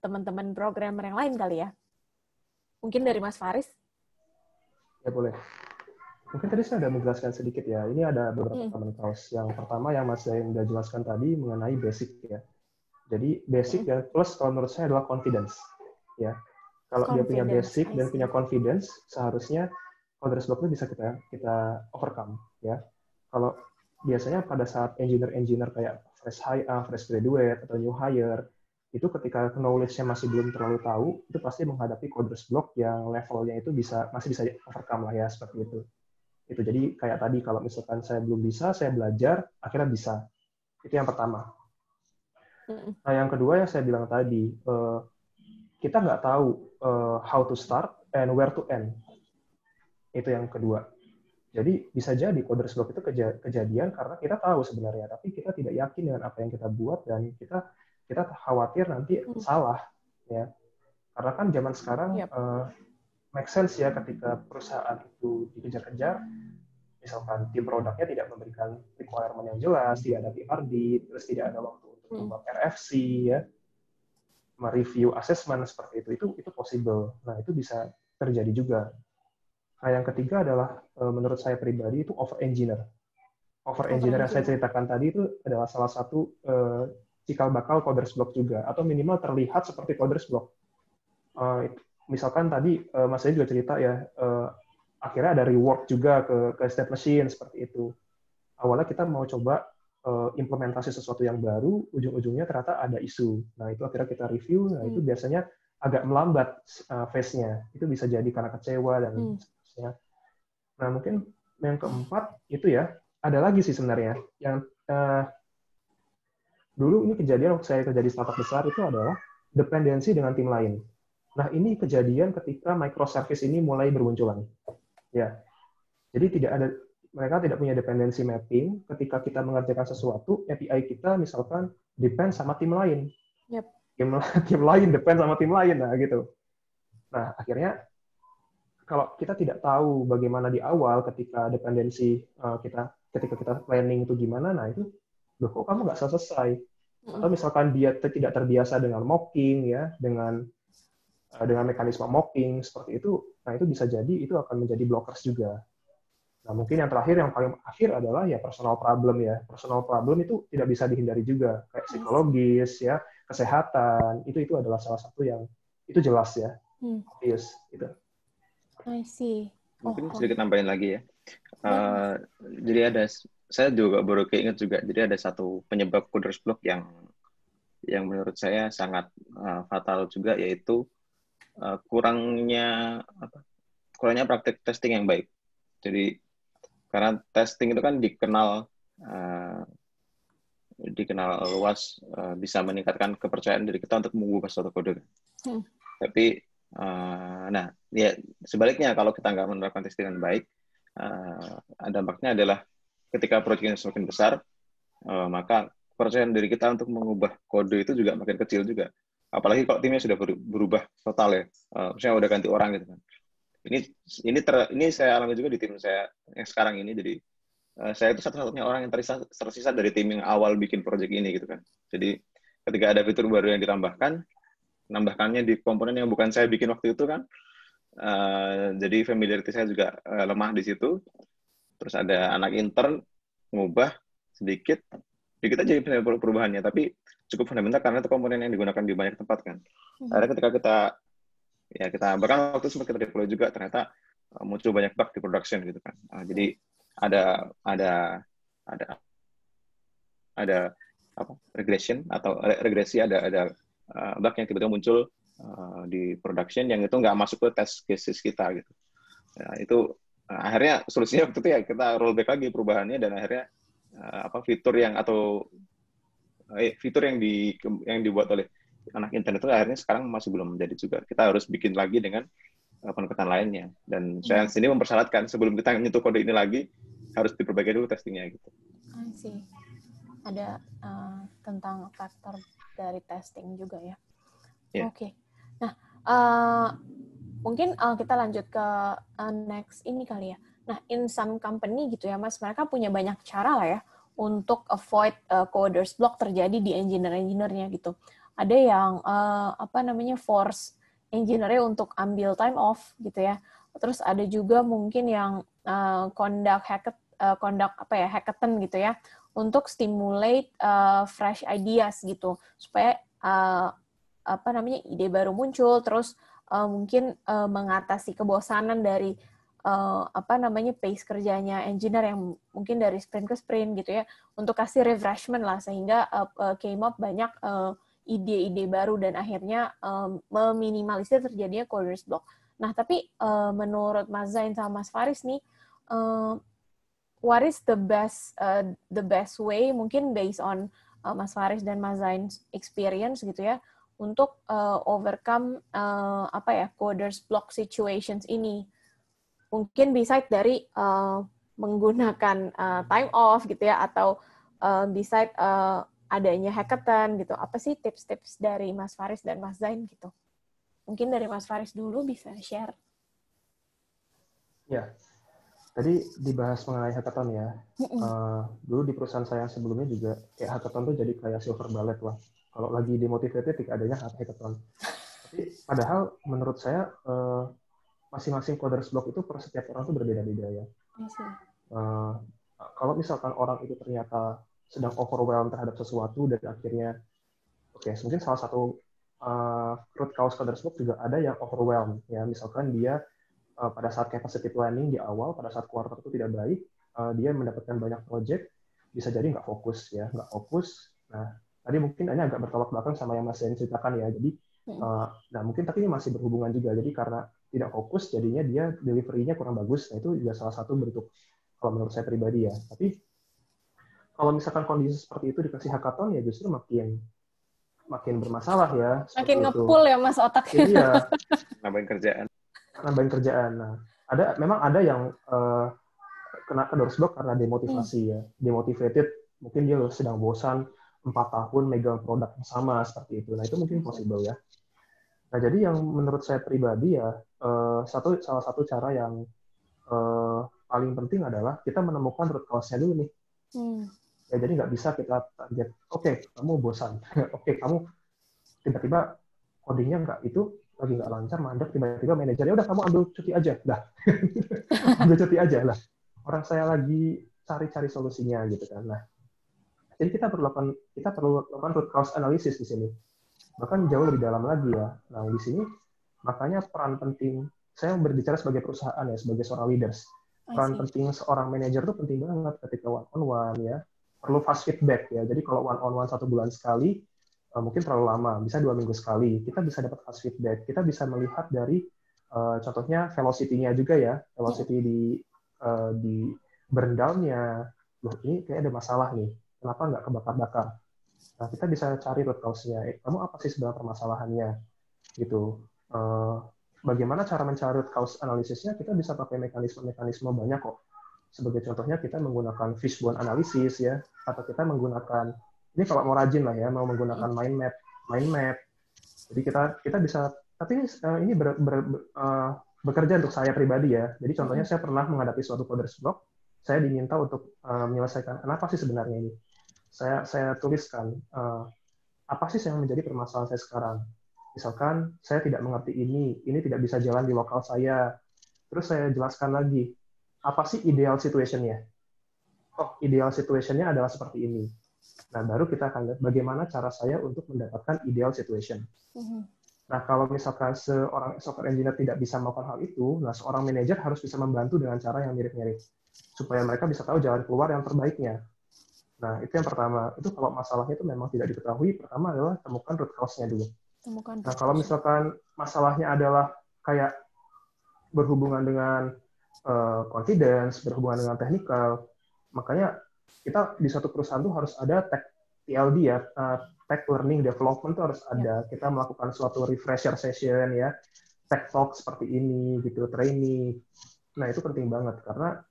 teman-teman programmer yang lain kali ya. Mungkin dari Mas Faris? Ya, boleh. Mungkin tadi saya sudah menjelaskan sedikit ya. Ini ada beberapa common cost. Yang pertama yang Mas Zain sudah jelaskan tadi mengenai basic ya. Jadi basic dan plus kalau menurut saya adalah confidence. Ya. Kalau dia punya basic dan punya confidence, seharusnya coders block itu bisa kita overcome ya. Kalau biasanya pada saat engineer kayak fresh graduate atau new hire, itu ketika knowledge-nya masih belum terlalu tahu, itu pasti menghadapi coders block yang levelnya itu masih bisa overcome lah ya, seperti itu. Itu jadi kayak tadi, kalau misalkan saya belum bisa, saya belajar, akhirnya bisa. Itu yang pertama. Nah, yang kedua yang saya bilang tadi, kita nggak tahu how to start and where to end. Itu yang kedua. Jadi bisa jadi coders block itu kejadian karena kita tahu sebenarnya, tapi kita tidak yakin dengan apa yang kita buat dan kita khawatir nanti salah ya. Karena kan zaman sekarang make sense ya ketika perusahaan itu dikejar-kejar, misalkan tim produknya tidak memberikan requirement yang jelas, tidak ada PRD, terus tidak ada waktu untuk membuat RFC ya, mereview assessment seperti itu possible. Nah, itu bisa terjadi juga. Nah, yang ketiga adalah menurut saya pribadi itu over-engineer. Over-engineer yang saya ceritakan tadi itu adalah salah satu cikal bakal coders block juga, atau minimal terlihat seperti coders block. Misalkan tadi Mas saya juga cerita ya, akhirnya ada rework juga ke state machine seperti itu. Awalnya kita mau coba implementasi sesuatu yang baru, ujung-ujungnya ternyata ada isu. Nah, itu akhirnya kita review, nah itu biasanya agak melambat phase-nya. Itu bisa jadi karena kecewa dan seterusnya. Nah, mungkin yang keempat itu ya, ada lagi sih sebenarnya. Yang dulu ini kejadian waktu saya kerja di startup besar itu adalah dependensi dengan tim lain. Nah, ini kejadian ketika microservice ini mulai bermunculan. Ya. Jadi mereka tidak punya dependensi mapping. Ketika kita mengerjakan sesuatu, API kita misalkan depend sama tim lain. Yep. Tim lain depend sama tim lain, nah gitu. Nah, akhirnya kalau kita tidak tahu bagaimana di awal ketika dependensi ketika kita planning itu gimana, nah itu, loh kok kamu nggak selesai? Atau misalkan dia tidak terbiasa dengan mocking ya, dengan mekanisme mocking seperti itu, nah itu bisa jadi itu akan menjadi blockers juga. Nah, mungkin yang terakhir, yang paling akhir adalah ya personal problem ya. Personal problem itu tidak bisa dihindari juga, kayak psikologis ya, kesehatan, itu adalah salah satu yang itu jelas ya, obvious gitu. I see. Mungkin sedikit nambahin lagi ya. Jadi saya juga baru keinget juga, jadi ada satu penyebab coders block yang menurut saya sangat fatal juga, yaitu kurangnya praktik testing yang baik. Jadi karena testing itu kan dikenal luas bisa meningkatkan kepercayaan diri kita untuk mengubah suatu kode. Tapi nah ya sebaliknya, kalau kita nggak menerapkan testing dengan baik, dampaknya adalah ketika proyeknya semakin besar, maka kepercayaan diri kita untuk mengubah kode itu juga makin kecil juga. Apalagi kalau timnya sudah berubah total ya, misalnya udah ganti orang gitu kan. Ini saya alami juga di tim saya yang sekarang ini. Jadi saya itu satu-satunya orang yang tersisa dari tim yang awal bikin project ini gitu kan. Jadi ketika ada fitur baru yang nambahkannya di komponen yang bukan saya bikin waktu itu kan. Jadi familiarity saya juga lemah di situ. Terus ada anak intern ngubah sedikit, ya kita jadi perubahannya, tapi cukup fundamental karena itu komponen yang digunakan di banyak tempat kan. Akhirnya ketika kita bahkan waktu sempat kita deploy juga, ternyata muncul banyak bug di production gitu kan. Jadi ada regression atau regresi, ada bug yang tiba-tiba muncul di production yang itu nggak masuk ke test cases kita gitu. Nah, itu akhirnya solusinya waktu itu ya kita rollback lagi perubahannya, dan akhirnya fitur yang dibuat oleh anak internet itu akhirnya sekarang masih belum menjadi juga. Kita harus bikin lagi dengan pendekatan lainnya. Dan saya sini mempersyaratkan sebelum kita nyentuh kode ini lagi harus diperbaiki dulu testingnya gitu. I see. Ada tentang faktor dari testing juga ya. Yeah. Oke. Nah, mungkin kita lanjut ke next ini kali ya. Nah, in some company gitu ya, Mas, mereka punya banyak cara lah ya untuk avoid coders block terjadi di engineer-engineernya gitu. Ada yang force engineer-nya untuk ambil time off gitu ya. Terus ada juga mungkin yang conduct hackathon gitu ya, untuk stimulate fresh ideas gitu, supaya ide baru muncul, terus mungkin mengatasi kebosanan dari pace kerjanya engineer yang mungkin dari sprint ke sprint gitu ya, untuk kasih refreshment lah, sehingga came up banyak ide-ide baru dan akhirnya meminimalisir terjadinya coders block. Nah, tapi menurut Mas Zain sama Mas Faris nih, what is the best way, mungkin based on Mas Faris dan Mas Zain's experience gitu ya, untuk overcome coders block situations ini? Mungkin beside dari menggunakan time off gitu ya, atau beside adanya hackathon gitu. Apa sih tips-tips dari Mas Faris dan Mas Zain gitu? Mungkin dari Mas Faris dulu bisa share. Ya, tadi dibahas mengenai hackathon ya. Dulu di perusahaan saya yang sebelumnya juga kayak hackathon tuh jadi kayak silver bullet lah. Kalau lagi demotivated, tidak adanya hackathon. Tapi padahal menurut saya masing-masing coders block itu per setiap orang tuh berbeda-beda ya. Kalau misalkan orang itu ternyata sedang overwhelmed terhadap sesuatu dan akhirnya, mungkin salah satu root cause coders block juga ada yang overwhelmed ya. Misalkan dia pada saat capacity planning di awal, pada saat quarter itu tidak baik, dia mendapatkan banyak project, bisa jadi nggak fokus. Nah, tadi mungkin hanya agak bertolak belakang sama yang Mas Zain ceritakan ya. Jadi, nah mungkin tapi ini masih berhubungan juga. Jadi karena tidak fokus, jadinya dia delivery-nya kurang bagus. Nah, itu juga salah satu bentuk, kalau menurut saya pribadi ya. Tapi kalau misalkan kondisi seperti itu dikasih hackathon, ya justru makin bermasalah ya. Makin nge-pull ya Mas otaknya. Iya. Nambahin kerjaan. Nah, memang ada yang kena coders block karena demotivasi ya. Demotivated, mungkin dia sedang bosan 4 tahun megang produk yang sama seperti itu. Nah, itu mungkin possible ya. Nah, jadi yang menurut saya pribadi ya, salah satu cara yang paling penting adalah kita menemukan root cause-nya dulu nih. Ya, jadi nggak bisa kita target, kamu bosan, kamu tiba-tiba codingnya lagi nggak lancar, mandek, tiba-tiba manajernya, udah kamu ambil cuti aja, ambil cuti aja lah. Orang saya lagi cari-cari solusinya gitu kan. Nah, jadi kita perlu lakukan root cause analysis di sini. Bahkan jauh lebih dalam lagi ya. Nah, di sini makanya peran penting, saya berbicara sebagai perusahaan ya, sebagai seorang leaders. Peran penting seorang manajer itu penting banget ketika one-on-one ya. Perlu fast feedback ya. Jadi kalau one-on-one 1 bulan sekali, mungkin terlalu lama. Bisa 2 minggu sekali. Kita bisa dapat fast feedback. Kita bisa melihat dari contohnya velocity-nya juga ya. Velocity di burn down-nya. Loh, ini kayak ada masalah nih. Kenapa nggak kebakar-bakar? Nah, kita bisa cari root cause-nya. Kamu apa sih sebenarnya permasalahannya? Gitu. Bagaimana cara mencari root cause analisisnya? Kita bisa pakai mekanisme banyak kok. Sebagai contohnya kita menggunakan fishbone analysis ya, atau kita menggunakan, ini kalau mau rajin lah ya, mau menggunakan mind map. Jadi kita bisa, tapi ini bekerja untuk saya pribadi ya. Jadi contohnya saya pernah menghadapi suatu coders block, saya diminta untuk menyelesaikan kenapa sih sebenarnya ini. Saya tuliskan apa sih yang menjadi permasalahan saya sekarang. Misalkan saya tidak mengerti ini tidak bisa jalan di lokal saya. Terus saya jelaskan lagi, apa sih ideal situation-nya? Ideal situation-nya adalah seperti ini. Nah, baru kita akan lihat bagaimana cara saya untuk mendapatkan ideal situation. Nah, kalau misalkan seorang software engineer tidak bisa melakukan hal itu, nah seorang manajer harus bisa membantu dengan cara yang mirip-mirip, supaya mereka bisa tahu jalan keluar yang terbaiknya. Nah, itu yang pertama. Itu kalau masalahnya itu memang tidak diketahui, pertama adalah temukan root cause-nya dulu. Nah, kalau misalkan masalahnya adalah kayak berhubungan dengan confidence, berhubungan dengan technical, makanya kita di suatu perusahaan itu harus ada tech TLD ya, tech learning development itu harus ada. Kita melakukan suatu refresher session ya, tech talk seperti ini gitu, training. Nah, itu penting banget karena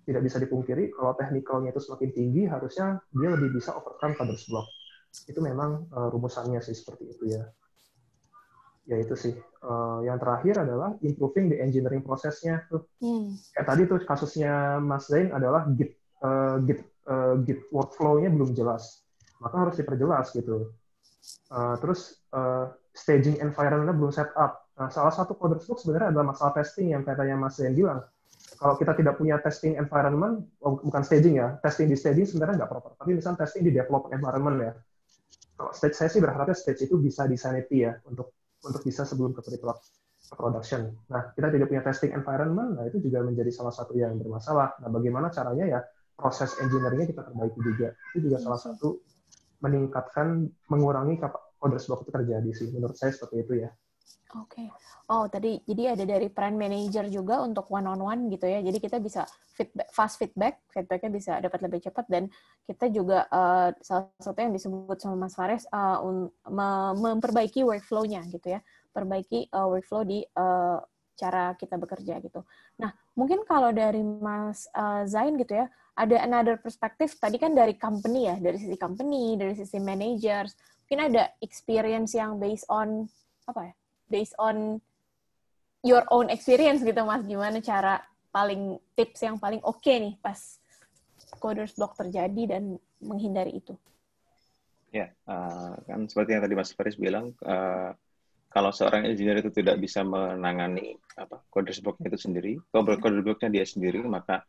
tidak bisa dipungkiri kalau technicalnya itu semakin tinggi, harusnya dia lebih bisa overcome coders block. Itu memang rumusannya sih seperti itu ya. Ya itu sih. Yang terakhir adalah improving the engineering prosesnya. Kayak tadi tuh kasusnya Mas Zain adalah Git workflow-nya belum jelas. Maka harus diperjelas gitu. Terus staging environment-nya belum set up. Nah, salah satu coders block sebenarnya adalah masalah testing yang katanya Mas Zain bilang. Kalau kita tidak punya testing environment, bukan staging ya, testing di staging sebenarnya nggak proper. Tapi misalnya testing di develop environment ya. Kalau stage saya sih berharapnya stage itu bisa di sanity ya, untuk bisa sebelum ke production. Nah, kita tidak punya testing environment, nah itu juga menjadi salah satu yang bermasalah. Nah, bagaimana caranya ya proses engineering-nya kita perbaiki juga. Itu juga salah satu mengurangi coders block itu terjadi sih. Menurut saya seperti itu ya. Oke. Oh, tadi jadi ada dari peran manager juga untuk one-on-one gitu ya. Jadi kita bisa fast feedback-nya bisa dapat lebih cepat, dan kita juga salah satu yang disebut sama Mas Fares memperbaiki workflow-nya gitu ya. Perbaiki workflow di cara kita bekerja gitu. Nah, mungkin kalau dari Mas Zain gitu ya, ada another perspective tadi kan dari company ya, dari sisi company, dari sisi managers. Mungkin ada experience yang based on your own experience gitu Mas, gimana cara tips yang paling oke nih pas coders block terjadi dan menghindari itu? Ya, kan seperti yang tadi Mas Faris bilang, kalau seorang engineer itu tidak bisa menangani coders block-nya itu sendiri, coders block-nya dia sendiri, maka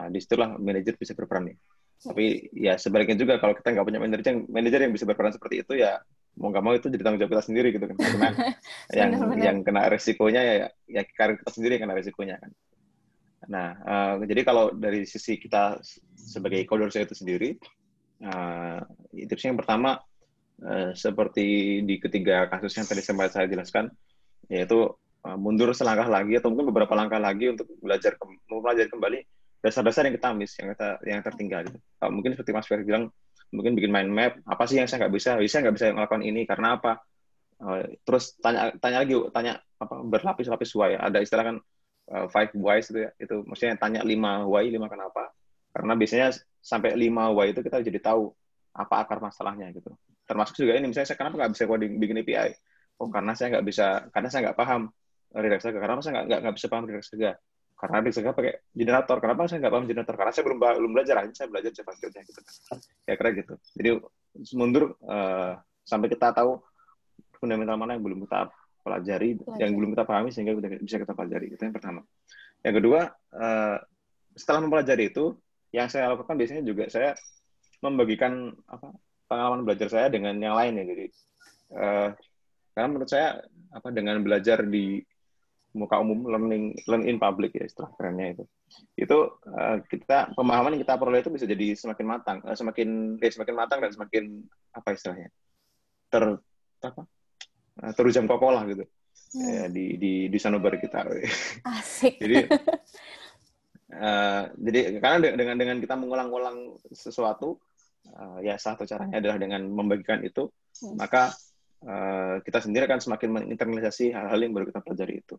disitulah manajer bisa berperan nih. Tapi ya sebaliknya juga, kalau kita nggak punya manajer yang bisa berperan seperti itu, ya mau nggak mau itu jadi tanggung jawab kita sendiri gitu kan. Cuman yang kena resikonya ya karir kita sendiri yang kena resikonya kan. Nah, jadi kalau dari sisi kita sebagai coder itu sendiri, tipsnya yang pertama seperti di ketiga kasus yang tadi sempat saya jelaskan, yaitu mundur selangkah lagi atau mungkin beberapa langkah lagi untuk belajar kembali dasar-dasar yang kita miss, yang tertinggal gitu. Mungkin seperti Mas Ferry bilang, mungkin bikin mind map, apa sih yang saya nggak bisa melakukan ini karena apa? Terus tanya berlapis-lapis why. Ada istilah kan 5 whys itu ya. Itu maksudnya tanya 5 why, 5 kenapa. Karena biasanya sampai 5 why itu kita jadi tahu apa akar masalahnya gitu. Termasuk juga ini, misalnya saya kenapa nggak bisa bikin API? Oh, karena saya nggak paham Redux Saga. Karena saya nggak bisa paham Redux Saga? Karena Redux Saga pakai generator. Kenapa saya nggak paham generator? Karena saya belum belajar, aja saya belajar JavaScript-nya gitu. Kira-kira gitu. Jadi mundur sampai kita tahu fundamental mana yang belum kita pelajari, yang belum kita pahami sehingga bisa kita pelajari. Itu yang pertama. Yang kedua, setelah mempelajari itu, yang saya lakukan biasanya juga saya membagikan pengalaman belajar saya dengan yang lain ya. Jadi karena menurut saya dengan belajar di muka umum, learn in public ya istilah kerennya itu kita pemahaman yang kita peroleh itu bisa jadi semakin matang dan semakin istilahnya terujam kokolah gitu di sanobar kita. Asik. Jadi karena dengan kita mengulang-ulang sesuatu, ya satu caranya adalah dengan membagikan itu, maka kita sendiri akan semakin menginternalisasi hal-hal yang baru kita pelajari itu.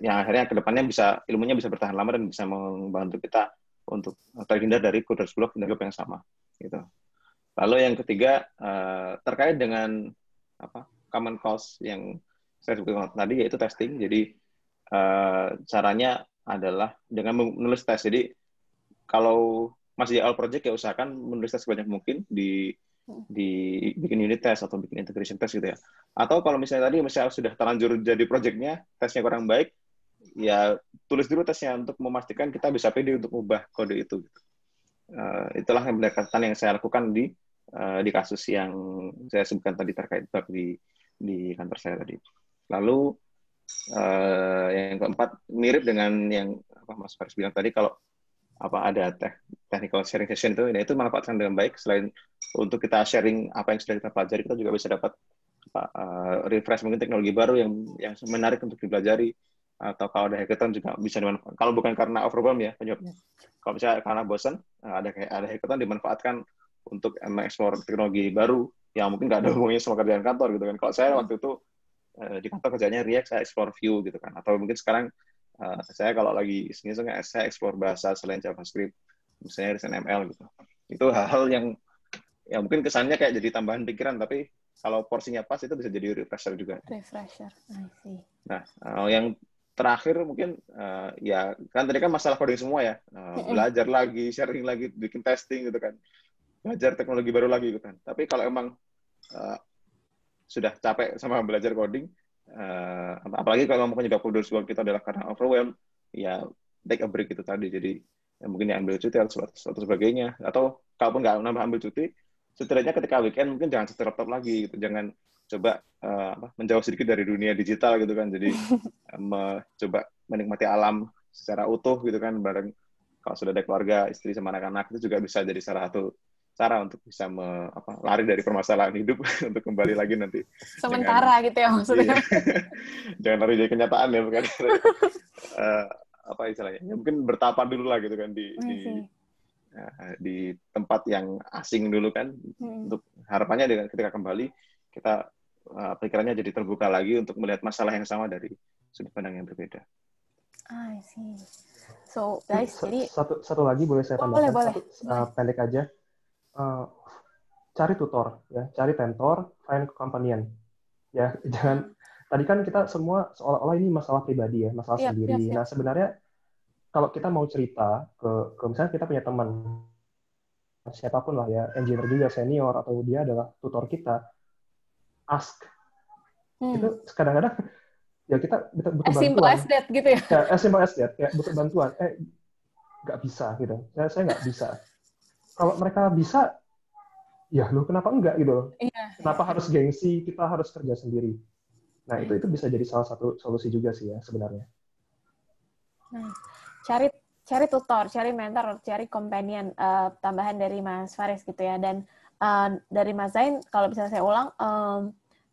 Yang akhirnya kedepannya ilmunya bisa bertahan lama dan bisa membantu kita untuk terhindar dari coders block yang sama. Gitu. Lalu yang ketiga terkait dengan common cause yang saya sebutkan tadi, yaitu testing. Jadi caranya adalah dengan menulis tes. Jadi kalau masih di awal project ya usahakan menulis tes sebanyak mungkin di bikin unit test atau bikin integration test gitu ya. Atau kalau misalnya sudah terlanjur jadi projectnya, tesnya kurang baik, ya tulis dulu tesnya untuk memastikan kita bisa pede untuk ubah kode itu. Gitu. itulah pendekatan yang saya lakukan di kasus yang saya sebutkan tadi terkait bug di kantor saya tadi. Lalu yang keempat mirip dengan yang Mas Faris bilang tadi, kalau ada technical sharing session itu manfaatkan dengan baik. Selain untuk kita sharing apa yang sudah kita pelajari, kita juga bisa dapat refresh mungkin teknologi baru yang menarik untuk dipelajari. Atau kalau ada hackathon juga bisa dimanfaatkan. Kalau bukan karena overwhelm ya penyebabnya. Kalau misalnya karena bosan, ada hackathon dimanfaatkan untuk mengeksplor teknologi baru yang mungkin nggak ada hubungannya sama kerjaan kantor gitu kan. Kalau saya waktu itu di kantor kerjanya React, saya explore Vue gitu kan. Atau mungkin sekarang saya kalau lagi iseng-iseng saya explore bahasa selain JavaScript, misalnya HTML gitu. Itu hal-hal yang mungkin kesannya kayak jadi tambahan pikiran, tapi kalau porsinya pas itu bisa jadi refresher juga. Refresher, I see. Nah, yang terakhir mungkin ya kan tadi kan masalah coding semua ya, belajar lagi, sharing lagi, bikin testing gitu kan, belajar teknologi baru lagi gitu kan. Tapi kalau emang sudah capek sama belajar coding, apalagi kalau memang penyebab coders block kita adalah karena overwhelm, ya take a break itu tadi. Jadi ya mungkin ambil cuti atau sebagainya, atau kalaupun nggak nambah ambil cuti, setidaknya ketika weekend mungkin jangan setir laptop lagi gitu, jangan coba menjauh sedikit dari dunia digital gitu kan. Jadi coba menikmati alam secara utuh gitu kan, bareng kalau sudah ada keluarga, istri sama anak-anak, itu juga bisa jadi salah satu cara untuk bisa lari dari permasalahan hidup untuk kembali lagi nanti. Sementara gitu ya maksudnya. Jangan lari dari kenyataan ya, bukan. Apa istilahnya? Ya, mungkin bertapa dulu lah gitu kan di tempat yang asing dulu kan. Untuk harapannya dengan ketika kembali kita pikirannya jadi terbuka lagi untuk melihat masalah yang sama dari sudut pandang yang berbeda. I see. So guys, jadi satu lagi boleh saya tambahkan? Boleh. Pendek aja. Cari tutor, ya, cari mentor, find companion, ya, jangan. Tadi kan kita semua seolah-olah ini masalah pribadi ya, masalah sendiri. Nah sebenarnya kalau kita mau cerita ke misalnya kita punya teman siapapun lah ya, engineer juga senior atau dia adalah tutor kita, ask. Itu kadang-kadang ya kita butuh bantuan. As simple as that gitu ya. As simple as that, ya, butuh bantuan. Nggak bisa gitu. Saya nggak bisa. Kalau mereka bisa, ya lu kenapa enggak gitu loh? Kenapa harus gengsi? Kita harus kerja sendiri. Nah itu bisa jadi salah satu solusi juga sih ya sebenarnya. Nah, cari tutor, cari mentor, cari companion, tambahan dari Mas Faris gitu ya. Dan dari Mas Zain, kalau bisa saya ulang,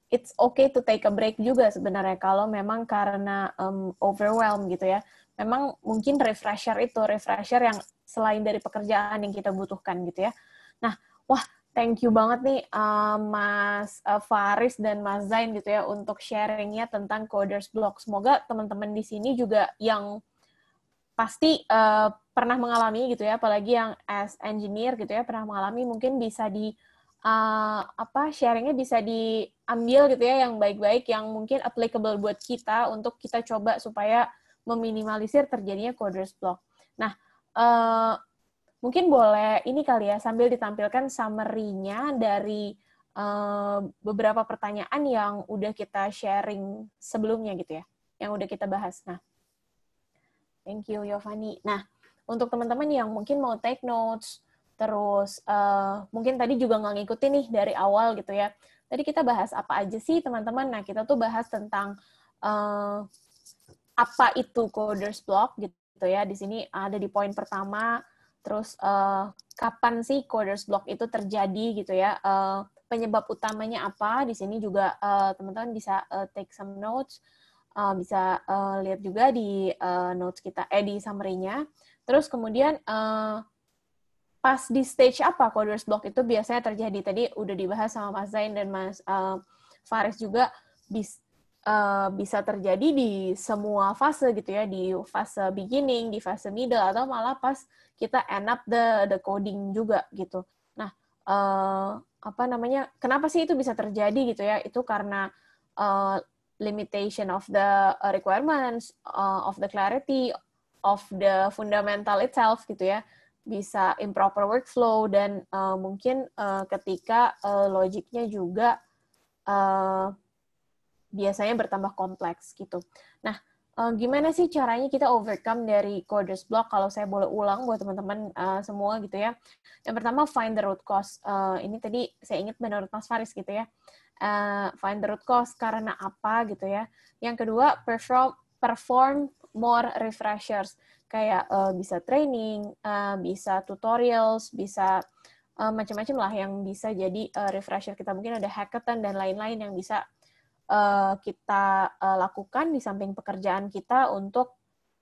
it's okay to take a break juga sebenarnya kalau memang karena overwhelm gitu ya. Memang mungkin refresher yang selain dari pekerjaan yang kita butuhkan gitu ya. Nah, wah, thank you banget nih Mas Faris dan Mas Zain gitu ya untuk sharingnya tentang Coders Block. Semoga teman-teman di sini juga yang pasti pernah mengalami gitu ya, apalagi yang as engineer gitu ya pernah mengalami, mungkin bisa sharingnya bisa diambil gitu ya yang baik-baik, yang mungkin applicable buat kita untuk kita coba supaya meminimalisir terjadinya Coders Block. Nah, mungkin boleh ini kali ya, sambil ditampilkan summary-nya dari beberapa pertanyaan yang udah kita sharing sebelumnya gitu ya, yang udah kita bahas. Nah, thank you, Yovani. Nah, untuk teman-teman yang mungkin mau take notes, terus mungkin tadi juga nggak ngikutin nih dari awal gitu ya. Tadi kita bahas apa aja sih, teman-teman? Nah, kita tuh bahas tentang apa itu Coders Block gitu ya. Di sini ada di poin pertama. Terus kapan sih Coders Block itu terjadi gitu ya? Penyebab utamanya apa? Di sini juga teman-teman bisa take some notes, bisa lihat juga di notes kita, di summary-nya. Terus kemudian pas di stage apa Coders Block itu biasanya terjadi? Tadi udah dibahas sama Mas Zain dan Mas Faris juga, bisa terjadi di semua fase gitu ya, di fase beginning, di fase middle, atau malah pas kita end up the coding juga gitu. Nah, kenapa sih itu bisa terjadi gitu ya? Itu karena limitation of the requirements, of the clarity, of the fundamental itself gitu ya. Bisa improper workflow, dan mungkin ketika logiknya juga biasanya bertambah kompleks gitu. Nah, Gimana sih caranya kita overcome dari coders block? Kalau saya boleh ulang buat teman-teman semua gitu ya. Yang pertama, find the root cause. Ini tadi saya ingat menurut Mas Faris gitu ya. Find the root cause karena apa gitu ya. Yang kedua, perform more refreshers. Kayak bisa training, bisa tutorials, bisa macam-macam lah yang bisa jadi refresher kita. Mungkin ada hackathon dan lain-lain yang bisa kita lakukan di samping pekerjaan kita untuk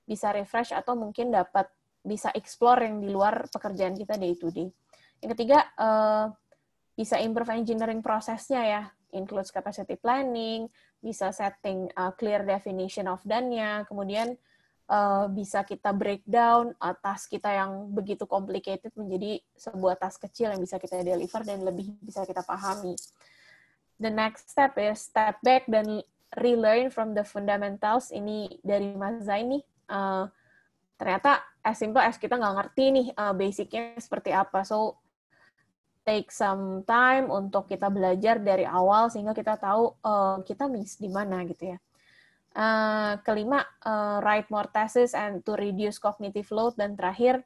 bisa refresh atau mungkin dapat bisa explore yang di luar pekerjaan kita day to day. Yang ketiga, bisa improve engineering prosesnya ya, includes capacity planning, bisa setting clear definition of done-nya, kemudian bisa kita breakdown task kita yang begitu complicated menjadi sebuah task kecil yang bisa kita deliver dan lebih bisa kita pahami. The next step is step back dan relearn from the fundamentals. Ini dari Mas Zain nih. Ternyata as simple as kita nggak ngerti nih basicnya seperti apa. So, take some time untuk kita belajar dari awal sehingga kita tahu kita miss di mana gitu ya. Kelima, write more thesis and to reduce cognitive load. Dan terakhir,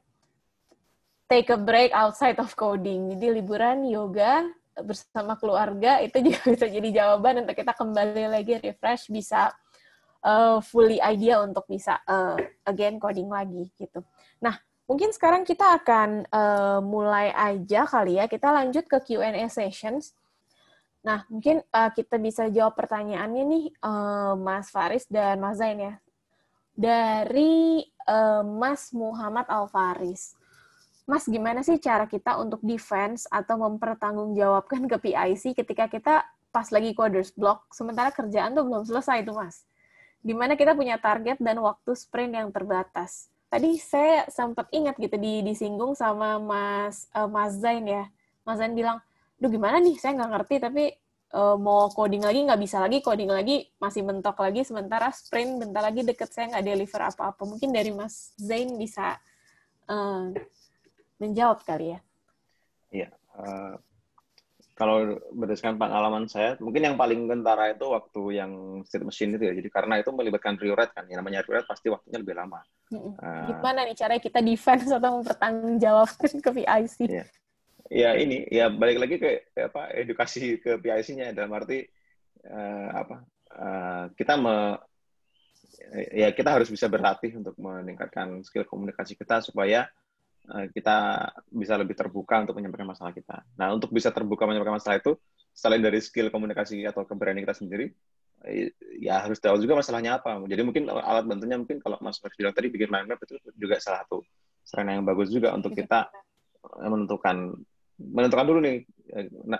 take a break outside of coding. Jadi liburan, yoga, bersama keluarga itu juga bisa jadi jawaban untuk kita kembali lagi refresh, bisa fully idea untuk bisa again coding lagi gitu. Nah, mungkin sekarang kita akan mulai aja kali ya, kita lanjut ke Q&A sessions. Nah, mungkin kita bisa jawab pertanyaannya nih Mas Faris dan Mas Zain ya. Dari Mas Muhammad Al-Faris. Mas, gimana sih cara kita untuk defense atau mempertanggungjawabkan ke PIC ketika kita pas lagi coders block, sementara kerjaan tuh belum selesai tuh, Mas? Dimana kita punya target dan waktu sprint yang terbatas. Tadi saya sempat ingat gitu disinggung sama Mas Zain ya. Mas Zain bilang, duh gimana nih, saya nggak ngerti, tapi mau coding lagi nggak bisa lagi, coding lagi masih mentok lagi, sementara sprint bentar lagi deket saya nggak deliver apa-apa. Mungkin dari Mas Zain bisa menjawab kali ya. Iya. Kalau berdasarkan pengalaman saya, mungkin yang paling kentara itu waktu yang state machine itu ya. Jadi karena itu melibatkan rewrite kan. Yang namanya rewrite pasti waktunya lebih lama. Gimana nih caranya kita defense atau mempertanggungjawabkan ke PIC? Iya. Ya ini, ya balik lagi ke apa edukasi ke PIC-nya dalam arti kita harus bisa berlatih untuk meningkatkan skill komunikasi kita supaya kita bisa lebih terbuka untuk menyampaikan masalah kita. Nah, untuk bisa terbuka menyampaikan masalah itu, selain dari skill komunikasi atau keberanian kita sendiri, ya harus tahu juga masalahnya apa. Jadi mungkin alat bantunya mungkin kalau Mas Faris bilang tadi bikin mind map itu juga salah satu sarana yang bagus juga untuk kita menentukan dulu nih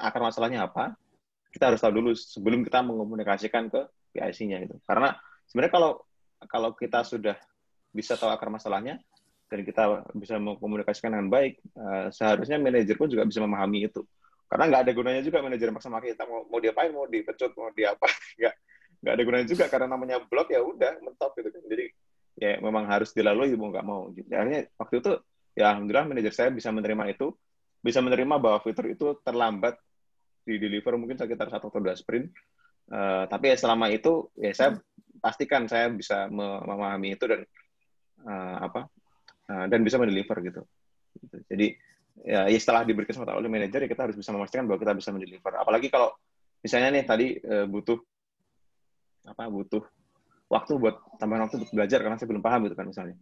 akar masalahnya apa. Kita harus tahu dulu sebelum kita mengkomunikasikan ke PIC-nya gitu. Karena sebenarnya kalau kita sudah bisa tahu akar masalahnya dan kita bisa mengkomunikasikan dengan baik, seharusnya manajer pun juga bisa memahami itu. Karena nggak ada gunanya juga manajer maksa kita mau diapain, mau dipecut, mau diapa, nggak ada gunanya juga karena namanya blok ya udah mentok gitu kan. Jadi ya memang harus dilalui mau nggak mau. Gitu. Akhirnya waktu itu ya alhamdulillah manajer saya bisa menerima itu, bisa menerima bahwa fitur itu terlambat di deliver mungkin sekitar 1 atau 2 sprint. Tapi ya selama itu ya saya pastikan saya bisa memahami itu dan dan bisa mendeliver gitu. Jadi ya setelah diberi kesempatan oleh manajer ya kita harus bisa memastikan bahwa kita bisa mendeliver. Apalagi kalau misalnya nih tadi butuh waktu buat tambahan waktu buat belajar karena saya belum paham gitu kan misalnya.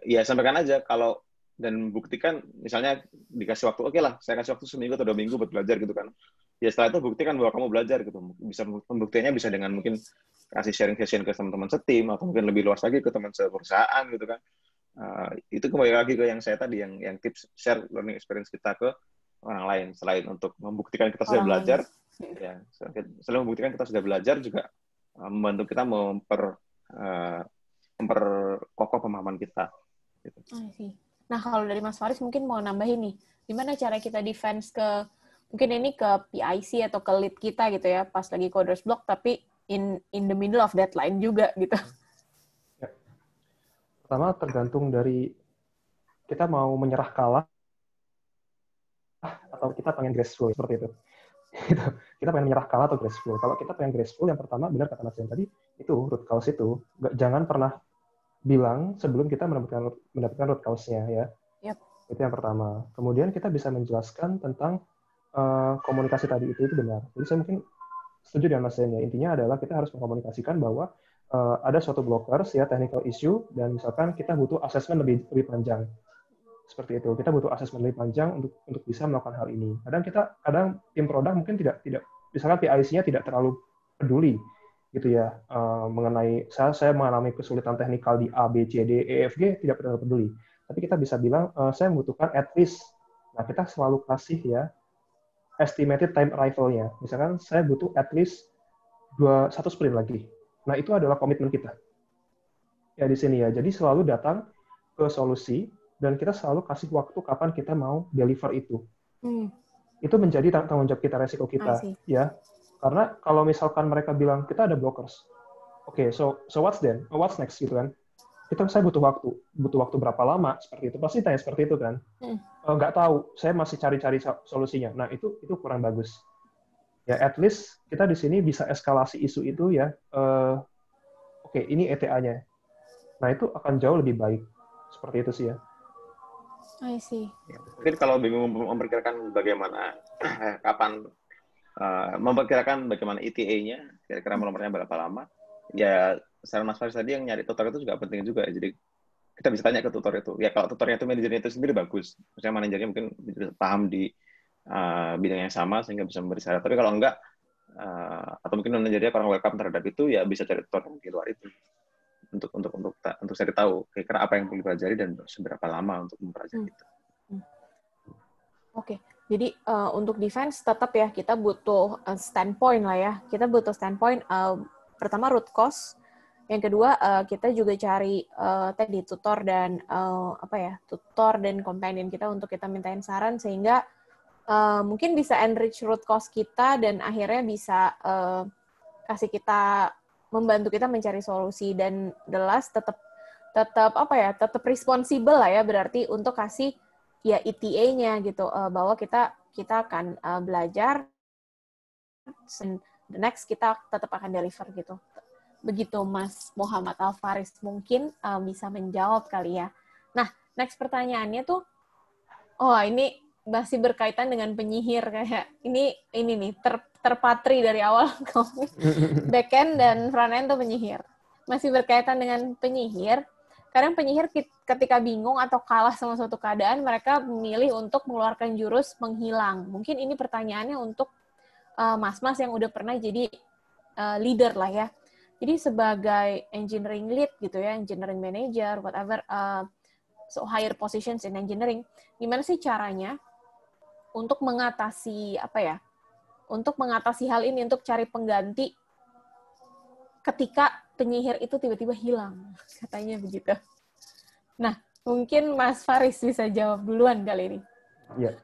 Ya sampaikan aja kalau dan buktikan misalnya dikasih waktu oke lah saya kasih waktu seminggu atau 2 minggu buat belajar gitu kan. Ya setelah itu buktikan bahwa kamu belajar gitu. Bisa pembuktiannya bisa dengan mungkin kasih sharing session ke teman-teman setim atau mungkin lebih luas lagi ke teman perusahaan gitu kan. Itu kembali lagi ke yang saya tadi yang tips share learning experience kita ke orang lain selain untuk membuktikan kita sudah belajar ya selain membuktikan kita sudah belajar juga membantu kita memperkokoh pemahaman kita gitu. Nah kalau dari Mas Faris mungkin mau nambahin nih gimana cara kita defense ke mungkin ini ke PIC atau ke lead kita gitu ya pas lagi coders block tapi in the middle of deadline juga gitu. Pertama tergantung dari kita mau menyerah kalah atau kita pengen graceful seperti itu. Kita pengen menyerah kalah atau graceful. Kalau kita pengen graceful, yang pertama benar kata Mas Jan tadi, Itu root cause itu. Jangan pernah bilang sebelum kita mendapatkan root cause-nya ya. Yep. Itu yang pertama. Kemudian kita bisa menjelaskan tentang komunikasi tadi itu benar. Jadi saya mungkin setuju dengan Mas Zen ya. Intinya adalah kita harus mengkomunikasikan bahwa ada suatu blockers ya, technical issue, dan misalkan kita butuh assessment lebih panjang. Seperti itu. Kita butuh assessment lebih panjang untuk bisa melakukan hal ini. Kadang tim produk mungkin tidak misalkan PIC-nya tidak terlalu peduli gitu ya mengenai saya mengalami kesulitan teknikal di A, B, C, D, E, F, G tidak terlalu peduli. Tapi kita bisa bilang saya membutuhkan at least. Nah, kita selalu kasih ya estimated time arrival-nya. Misalkan saya butuh at least 1 sprint lagi. Nah, itu adalah komitmen kita. Ya di sini ya. Jadi selalu datang ke solusi dan kita selalu kasih waktu kapan kita mau deliver itu. Itu menjadi tanggung jawab kita, resiko kita, ya. Karena kalau misalkan mereka bilang kita ada blockers, oke, so what's then? What's next gitu kan? Saya butuh waktu berapa lama seperti itu? Pasti tanya seperti itu kan? Nggak tahu, saya masih cari-cari solusinya. Nah itu kurang bagus. Ya at least kita di sini bisa eskalasi isu itu ya. Oke, ini ETA-nya. Nah itu akan jauh lebih baik. Seperti itu sih ya. I see. Mungkin kalau bingung memperkirakan bagaimana kapan memperkirakan bagaimana ETA-nya, kira-kira nomornya berapa lama, ya saran Mas Faris tadi yang nyari tutor itu juga penting juga. Jadi kita bisa tanya ke tutor itu. Ya kalau tutornya itu manajernya itu sendiri bagus. Maksudnya manajernya mungkin paham di bidang yang sama sehingga bisa memberi saran. Tapi kalau enggak, atau mungkin manajernya kurang welcome terhadap itu, ya bisa cari tutor di luar itu. Untuk saya tahu kira-kira apa yang perlu dipelajari dan seberapa lama untuk mempelajari itu. Oke, jadi untuk defense tetap ya kita butuh standpoint lah ya. Kita butuh standpoint pertama root cause, yang kedua kita juga cari tadi tutor dan tutor dan companion kita untuk kita mintain saran sehingga mungkin bisa enrich root cause kita dan akhirnya bisa kasih kita membantu kita mencari solusi dan the last tetap responsible lah ya, berarti untuk kasih ya ETA-nya gitu bahwa kita akan belajar and the next kita tetap akan deliver gitu. Begitu Mas Muhammad Al-Faris mungkin bisa menjawab kali ya. Nah, next pertanyaannya tuh ini masih berkaitan dengan penyihir kayak ini nih terpatri dari awal backend dan frontend tuh penyihir. Masih berkaitan dengan penyihir. Kadang penyihir ketika bingung atau kalah sama suatu keadaan, mereka memilih untuk mengeluarkan jurus menghilang. Mungkin ini pertanyaannya untuk mas-mas yang udah pernah jadi leader lah ya. Jadi sebagai engineering lead gitu ya, engineering manager, whatever, so higher positions in engineering, gimana sih caranya untuk mengatasi untuk mengatasi hal ini, untuk cari pengganti ketika penyihir itu tiba-tiba hilang, katanya begitu. Nah, mungkin Mas Faris bisa jawab duluan kali ini. Iya.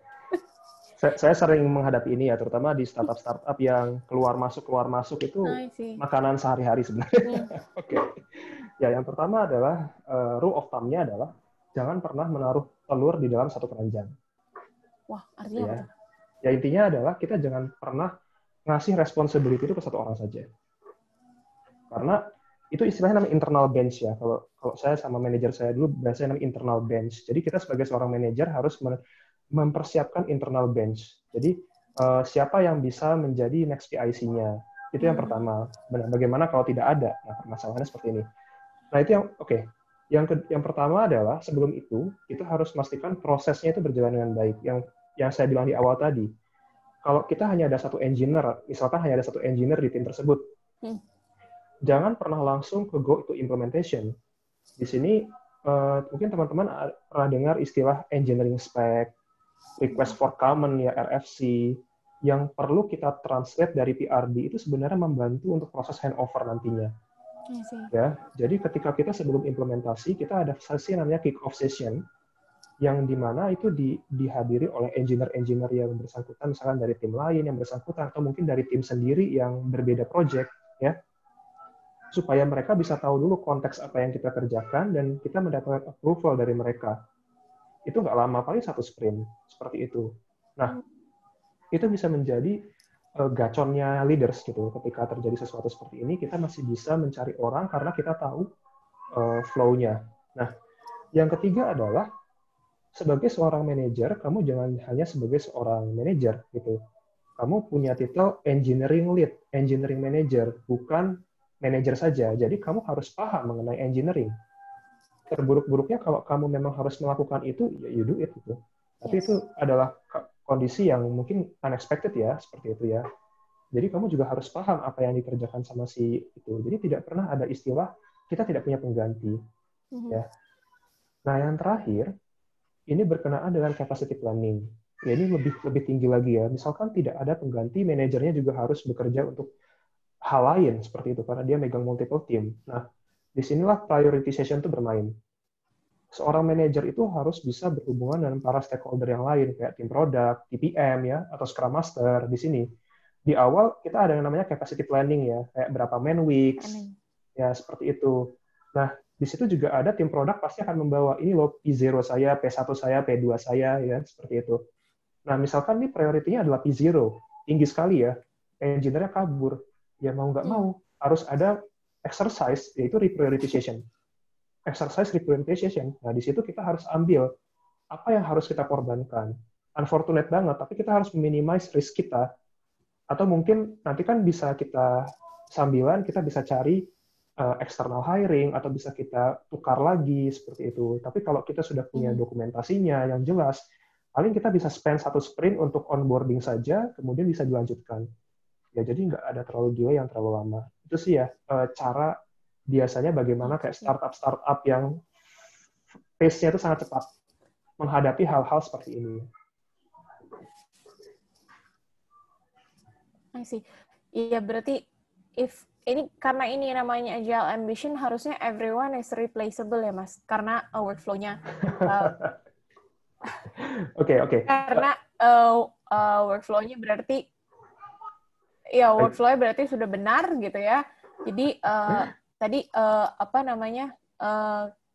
Saya sering menghadapi ini ya, terutama di startup yang keluar masuk itu makanan sehari-hari sebenarnya. Oke. Ya, yang pertama adalah rule of thumb-nya adalah jangan pernah menaruh telur di dalam satu keranjang. Wah, artinya apa? Ya intinya adalah kita jangan pernah ngasih responsibility itu ke satu orang saja. Karena itu istilahnya namanya internal bench ya. Kalau saya sama manajer saya dulu biasanya namanya internal bench. Jadi kita sebagai seorang manajer harus mempersiapkan internal bench. Jadi siapa yang bisa menjadi next PIC-nya. Itu yang pertama. Bagaimana kalau tidak ada? Nah, permasalahannya seperti ini. Nah, itu yang oke. Yang pertama adalah sebelum itu kita harus memastikan prosesnya itu berjalan dengan baik. Yang saya bilang di awal tadi, kalau kita hanya ada satu engineer, misalkan hanya ada satu engineer di tim tersebut, jangan pernah langsung ke go to implementation. Di sini mungkin teman-teman pernah dengar istilah engineering spec, request for comment ya RFC, yang perlu kita translate dari PRD itu sebenarnya membantu untuk proses handover nantinya. Ya, jadi ketika kita sebelum implementasi kita ada sesi namanya kick off session, yang dimana itu dihadiri oleh engineer-engineer yang bersangkutan, misalkan dari tim lain yang bersangkutan, atau mungkin dari tim sendiri yang berbeda project, ya, supaya mereka bisa tahu dulu konteks apa yang kita kerjakan, dan kita mendapatkan approval dari mereka. Itu nggak lama, paling 1 sprint, seperti itu. Nah, itu bisa menjadi gaconnya leaders gitu. Ketika terjadi sesuatu seperti ini, kita masih bisa mencari orang karena kita tahu flow-nya. Nah, yang ketiga adalah sebagai seorang manajer, kamu jangan hanya sebagai seorang manajer gitu. Kamu punya titel engineering lead, engineering manager, bukan manajer saja. Jadi kamu harus paham mengenai engineering. Terburuk-buruknya kalau kamu memang harus melakukan itu, ya you do it gitu. Tapi itu adalah kondisi yang mungkin unexpected ya, seperti itu ya. Jadi kamu juga harus paham apa yang dikerjakan sama si itu. Jadi tidak pernah ada istilah kita tidak punya pengganti. Ya. Nah yang terakhir, ini berkenaan dengan capacity planning. Ya ini lebih tinggi lagi ya. Misalkan tidak ada pengganti, manajernya juga harus bekerja untuk hal lain seperti itu karena dia megang multiple team. Nah, disinilah prioritization itu bermain. Seorang manajer itu harus bisa berhubungan dengan para stakeholder yang lain kayak tim produk, TPM ya, atau Scrum Master di sini. Di awal kita ada yang namanya capacity planning ya, kayak berapa man weeks, ya seperti itu. Nah, di situ juga ada tim produk pasti akan membawa ini loh P0 saya, P1 saya, P2 saya ya, seperti itu. Nah, misalkan nih prioritinya adalah P0, tinggi sekali ya, engineer-nya kabur. Ya mau nggak mau, harus ada exercise, yaitu reprioritization. Exercise reprioritization. Nah, di situ kita harus ambil apa yang harus kita korbankan. Unfortunate banget, tapi kita harus minimize risk kita. Atau mungkin nanti kan bisa kita sambilan, kita bisa cari external hiring, atau bisa kita tukar lagi, seperti itu. Tapi kalau kita sudah punya dokumentasinya yang jelas, paling kita bisa spend 1 sprint untuk onboarding saja, kemudian bisa dilanjutkan. Ya, jadi nggak ada terlalu delay yang terlalu lama. Itu sih ya, cara biasanya bagaimana kayak startup yang pace-nya itu sangat cepat menghadapi hal-hal seperti ini. I see. Iya, berarti karena ini namanya Agile Ambition, harusnya everyone is replaceable ya, Mas? Karena workflow-nya. Oke. Karena workflow-nya berarti workflow-nya berarti sudah benar gitu ya. Jadi tadi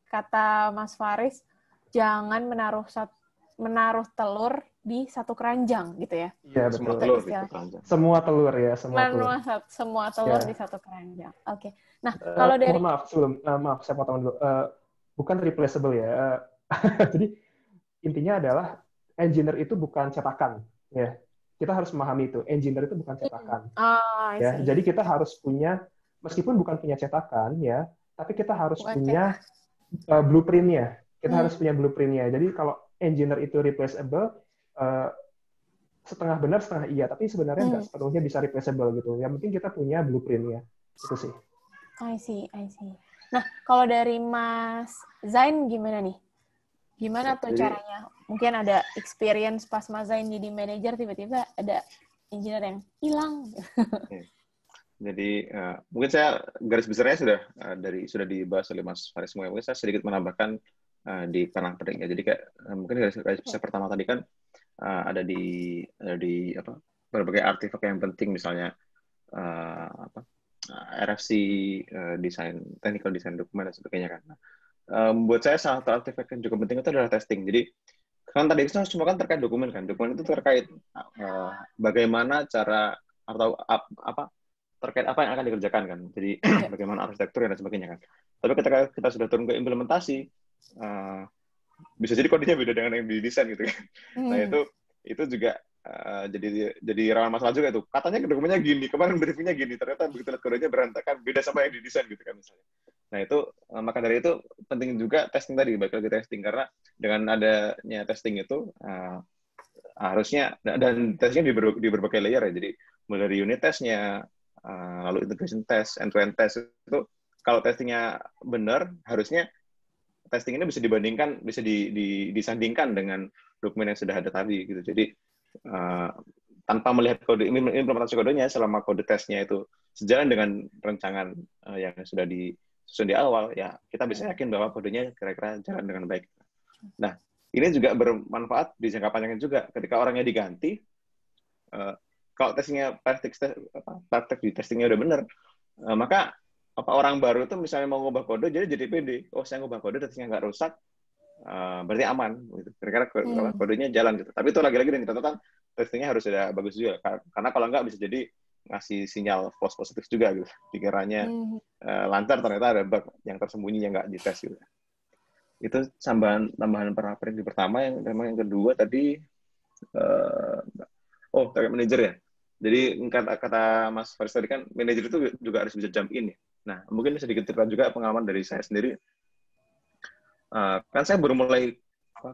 kata Mas Faris, jangan menaruh telur di satu keranjang gitu ya. Iya, betul. Semua telur ya, semua telur di satu keranjang. Oke. Nah, kalau dari maaf saya potong dulu. Bukan replaceable ya. Jadi intinya adalah engineer itu bukan cetakan ya. Kita harus memahami itu. Engineer itu bukan cetakan. Ya, jadi kita harus punya, meskipun bukan punya cetakan ya, tapi kita harus punya blueprint-nya. Kita harus punya blueprint-nya. Jadi kalau engineer itu replaceable, setengah benar setengah iya, tapi sebenarnya nggak sepenuhnya bisa replaceable gitu. Yang penting kita punya blueprint-nya. Itu sih. I see. Nah, kalau dari Mas Zain gimana nih? Gimana tuh caranya? Mungkin ada experience pas Mas Zain jadi manajer, tiba-tiba ada engineer yang hilang. Jadi mungkin saya garis besarnya sudah dibahas oleh Mas Faris semua. Mungkin saya sedikit menambahkan di panang pentingnya. Jadi kayak mungkin garis besar pertama tadi kan ada di berbagai artefak yang penting, misalnya RFC, technical design dokumen dan sebagainya kan. Buat saya salah satu artefak yang juga penting itu adalah testing. Jadi kan tadi itu semua kan terkait dokumen kan. Dokumen itu terkait bagaimana cara atau terkait apa yang akan dikerjakan kan. Jadi bagaimana arsitektur dan sebagainya kan. Tapi ketika kita sudah turun ke implementasi, bisa jadi kodenya beda dengan yang didesain gitu kan. Nah itu juga jadi rawan masalah juga itu. Katanya dokumennya gini, kemarin briefingnya gini, ternyata begitu lihat kodenya berantakan, beda sama yang didesain gitu kan misalnya. Nah itu maka dari itu penting juga testing tadi, balik lagi testing, karena dengan adanya testing itu harusnya, dan testingnya di berbagai layer ya. Jadi mulai dari unit testnya, lalu integration test, end-to-end test itu kalau testingnya benar, harusnya testing ini bisa dibandingkan, bisa disandingkan dengan dokumen yang sudah ada tadi gitu. Jadi tanpa melihat kode implementasi kodenya, selama kode tesnya itu sejalan dengan rancangan yang sudah disusun di awal, ya kita bisa yakin bahwa kodenya kira-kira jalan dengan baik. Nah, ini juga bermanfaat di jangka panjangnya juga. Ketika orangnya diganti, kalau testingnya praktek di testingnya udah benar, maka orang baru itu misalnya mau ngubah kode, jadi pede. Oh, saya ngubah kode, testingnya nggak rusak, berarti aman. Gitu. Kira-kira kodenya jalan gitu. Tapi itu lagi-lagi dengan catatan testingnya harus ada bagus juga. Karena kalau nggak bisa jadi ngasih sinyal false positif juga gitu. Dikiranya lancar, ternyata ada bug yang tersembunyi yang nggak dites gitu. Itu tambahan paragraf di pertama. Yang kedua tadi target manager ya. Jadi kata Mas Faris tadi kan manajer itu juga harus bisa jump in ya. Nah, mungkin sedikit cerita juga pengalaman dari saya sendiri. Kan saya baru mulai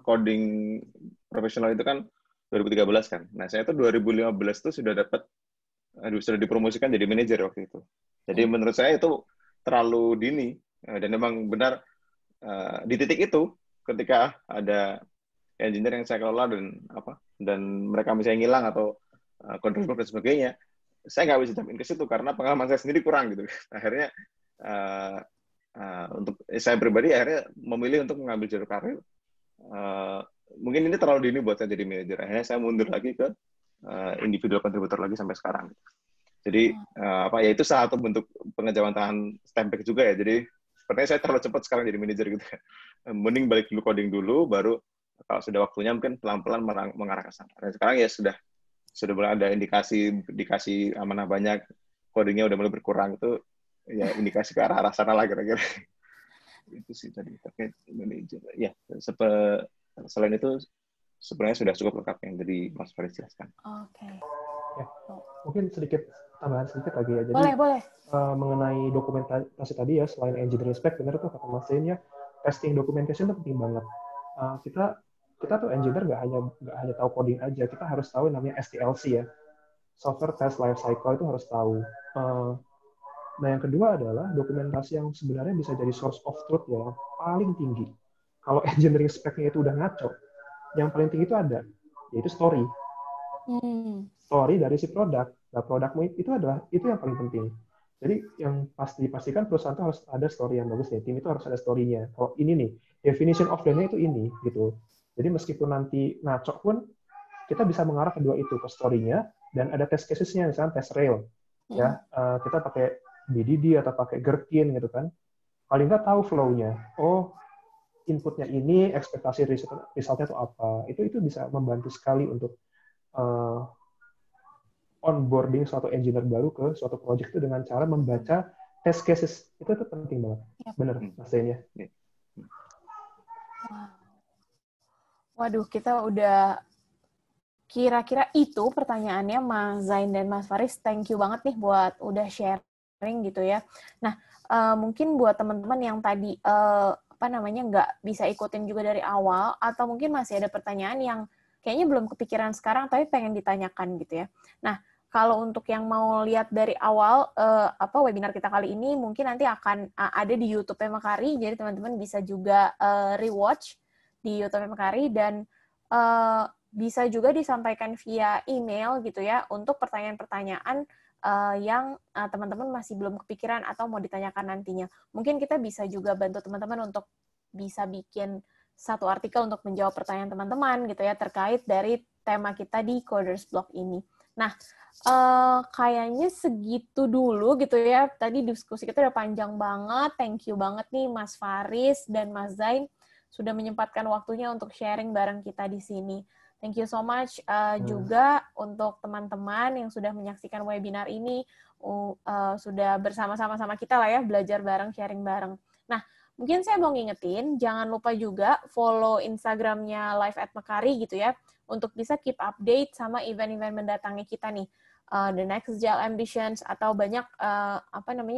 coding profesional itu kan 2013 kan. Nah, saya itu 2015 itu sudah dipromosikan jadi manajer waktu itu. Jadi menurut saya itu terlalu dini dan memang benar di titik itu ketika ada engineer yang saya kelola dan mereka misalnya ngilang atau kontrol dan sebagainya, saya nggak bisa jump in ke situ karena pengalaman saya sendiri kurang gitu. Akhirnya untuk saya pribadi akhirnya memilih untuk mengambil jalur karir. Mungkin ini terlalu dini buat saya jadi manajer. Akhirnya saya mundur lagi ke individual contributor lagi sampai sekarang. Jadi ya itu salah satu bentuk pengejauhan step back juga ya. Jadi sepertinya saya terlalu cepat sekarang jadi manajer gitu. Mending balik dulu coding dulu, baru kalau sudah waktunya mungkin pelan-pelan mengarah ke sana. Dan sekarang ya sudah mulai ada dikasih amanah banyak, codingnya udah mulai berkurang, itu ya indikasi ke arah sana lah kira-kira. Itu sih tadi terkait manajer. Ya, selain itu sebenarnya sudah cukup lengkap yang dari Mas Faris jelaskan. Oke. Ya, mungkin tambahan sedikit lagi ya. Jadi boleh. Mengenai dokumentasi tadi ya, selain engineering spec, benar tuh kata Mas Zain ya, testing documentation itu penting banget. Kita tuh engineer nggak hanya tahu coding aja, kita harus tahu namanya STLC ya, software test life cycle, itu harus tahu. Nah, yang kedua adalah dokumentasi yang sebenarnya bisa jadi source of truth ya, paling tinggi. Kalau engineering spec-nya itu udah ngaco, yang paling tinggi itu ada, yaitu story. Story dari si produk. Nah, produkmu itu yang paling penting. Jadi yang dipastikan perusahaan itu harus ada story yang bagus ya, tim itu harus ada story-nya. Kalau ini nih, definition of the-nya itu ini, gitu. Jadi meskipun nanti ngaco pun, kita bisa mengarah kedua itu, ke story-nya, dan ada test cases-nya, misalnya test rail. Ya, kita pakai BDD atau pakai Gherkin gitu kan. Paling nggak tahu flow-nya. Oh, inputnya ini, ekspektasi result-nya itu apa. Itu bisa membantu sekali untuk onboarding suatu engineer baru ke suatu project itu dengan cara membaca test cases. Itu penting banget. Benar, Mas Zain ya. Waduh, kita udah kira-kira itu pertanyaannya Mas Zain dan Mas Faris. Thank you banget nih buat udah sharing gitu ya. Nah, mungkin buat teman-teman yang tadi nggak bisa ikutin juga dari awal, atau mungkin masih ada pertanyaan yang kayaknya belum kepikiran sekarang tapi pengen ditanyakan gitu ya. Nah, kalau untuk yang mau lihat dari awal webinar kita kali ini, mungkin nanti akan ada di YouTube-nya Mekari, jadi teman-teman bisa juga rewatch di YouTube Mekari, dan bisa juga disampaikan via email gitu ya untuk pertanyaan-pertanyaan yang teman-teman masih belum kepikiran atau mau ditanyakan nantinya. Mungkin kita bisa juga bantu teman-teman untuk bisa bikin satu artikel untuk menjawab pertanyaan teman-teman gitu ya terkait dari tema kita di Coders Blog ini. Nah, kayaknya segitu dulu gitu ya. Tadi diskusi kita udah panjang banget. Thank you banget nih Mas Faris dan Mas Zain sudah menyempatkan waktunya untuk sharing bareng kita di sini. Thank you so much juga untuk teman-teman yang sudah menyaksikan webinar ini, sudah bersama-sama kita lah ya, belajar bareng, sharing bareng. Nah, mungkin saya mau ngingetin, jangan lupa juga follow Instagramnya Live@Mekari gitu ya, untuk bisa keep update sama event-event mendatangnya kita nih. The Next Agile Ambitions, atau banyak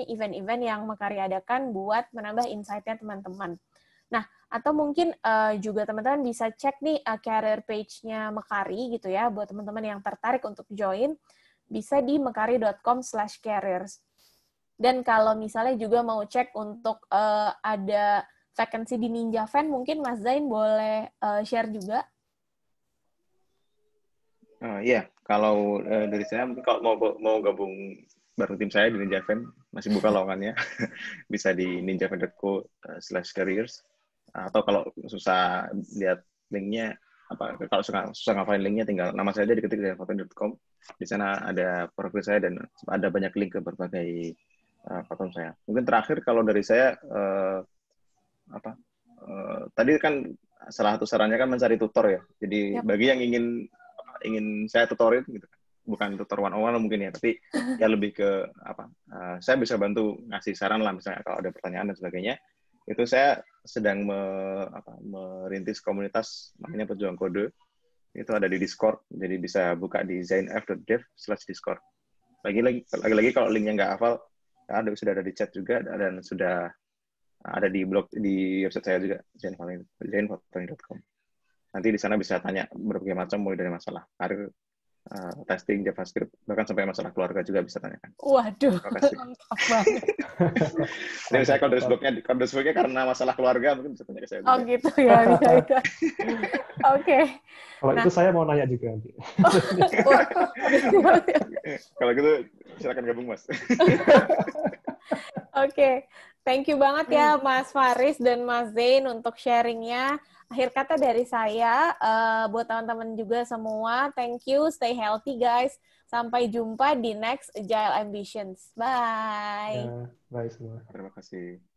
event-event yang Mekari adakan buat menambah insight-nya teman-teman. Nah, atau mungkin juga teman-teman bisa cek nih career page-nya Mekari gitu ya, buat teman-teman yang tertarik untuk join, bisa di mekari.com/careers. Dan kalau misalnya juga mau cek untuk ada vacancy di Ninjavan, mungkin Mas Zain boleh share juga. Iya, kalau dari saya mungkin kalau mau gabung bareng tim saya di Ninjavan, masih buka lowongannya, bisa di ninjavan.co/careers. Atau kalau susah lihat linknya, kalau susah ngafalin linknya, tinggal nama saya aja diketik di ninjavan.com. Di sana ada profil saya dan ada banyak link ke berbagai platform saya. Mungkin terakhir kalau dari saya tadi kan salah satu sarannya kan mencari tutor ya. Jadi bagi yang ingin saya tutorin gitu kan. Bukan tutor one-on-one mungkin ya, tapi ya lebih ke saya bisa bantu ngasih saran lah misalnya kalau ada pertanyaan dan sebagainya. Itu saya sedang merintis komunitas namanya Pejuang Kode. Itu ada di Discord, jadi bisa buka di zainf.dev/discord. Lagi-lagi kalau linknya nggak hafal, sudah ada di chat juga dan sudah ada di blog di website saya juga zainfotoni.com. Nanti di sana bisa tanya berbagai macam mulai dari masalah karir, testing, JavaScript, bahkan sampai masalah keluarga juga bisa tanyakan. Waduh, mantap banget. Jadi misalnya kalau Facebooknya karena masalah keluarga mungkin bisa tanya ke saya. Oh gitu ya, bisa. Oke. Kalau itu saya mau nanya juga nanti. Kalau gitu silakan gabung Mas. Oke. Thank you banget ya Mas Faris dan Mas Zain untuk sharingnya. Akhir kata dari saya, buat teman-teman juga semua, thank you, stay healthy guys. Sampai jumpa di next Agile Ambitions. Bye. Ya, bye semua. Terima kasih.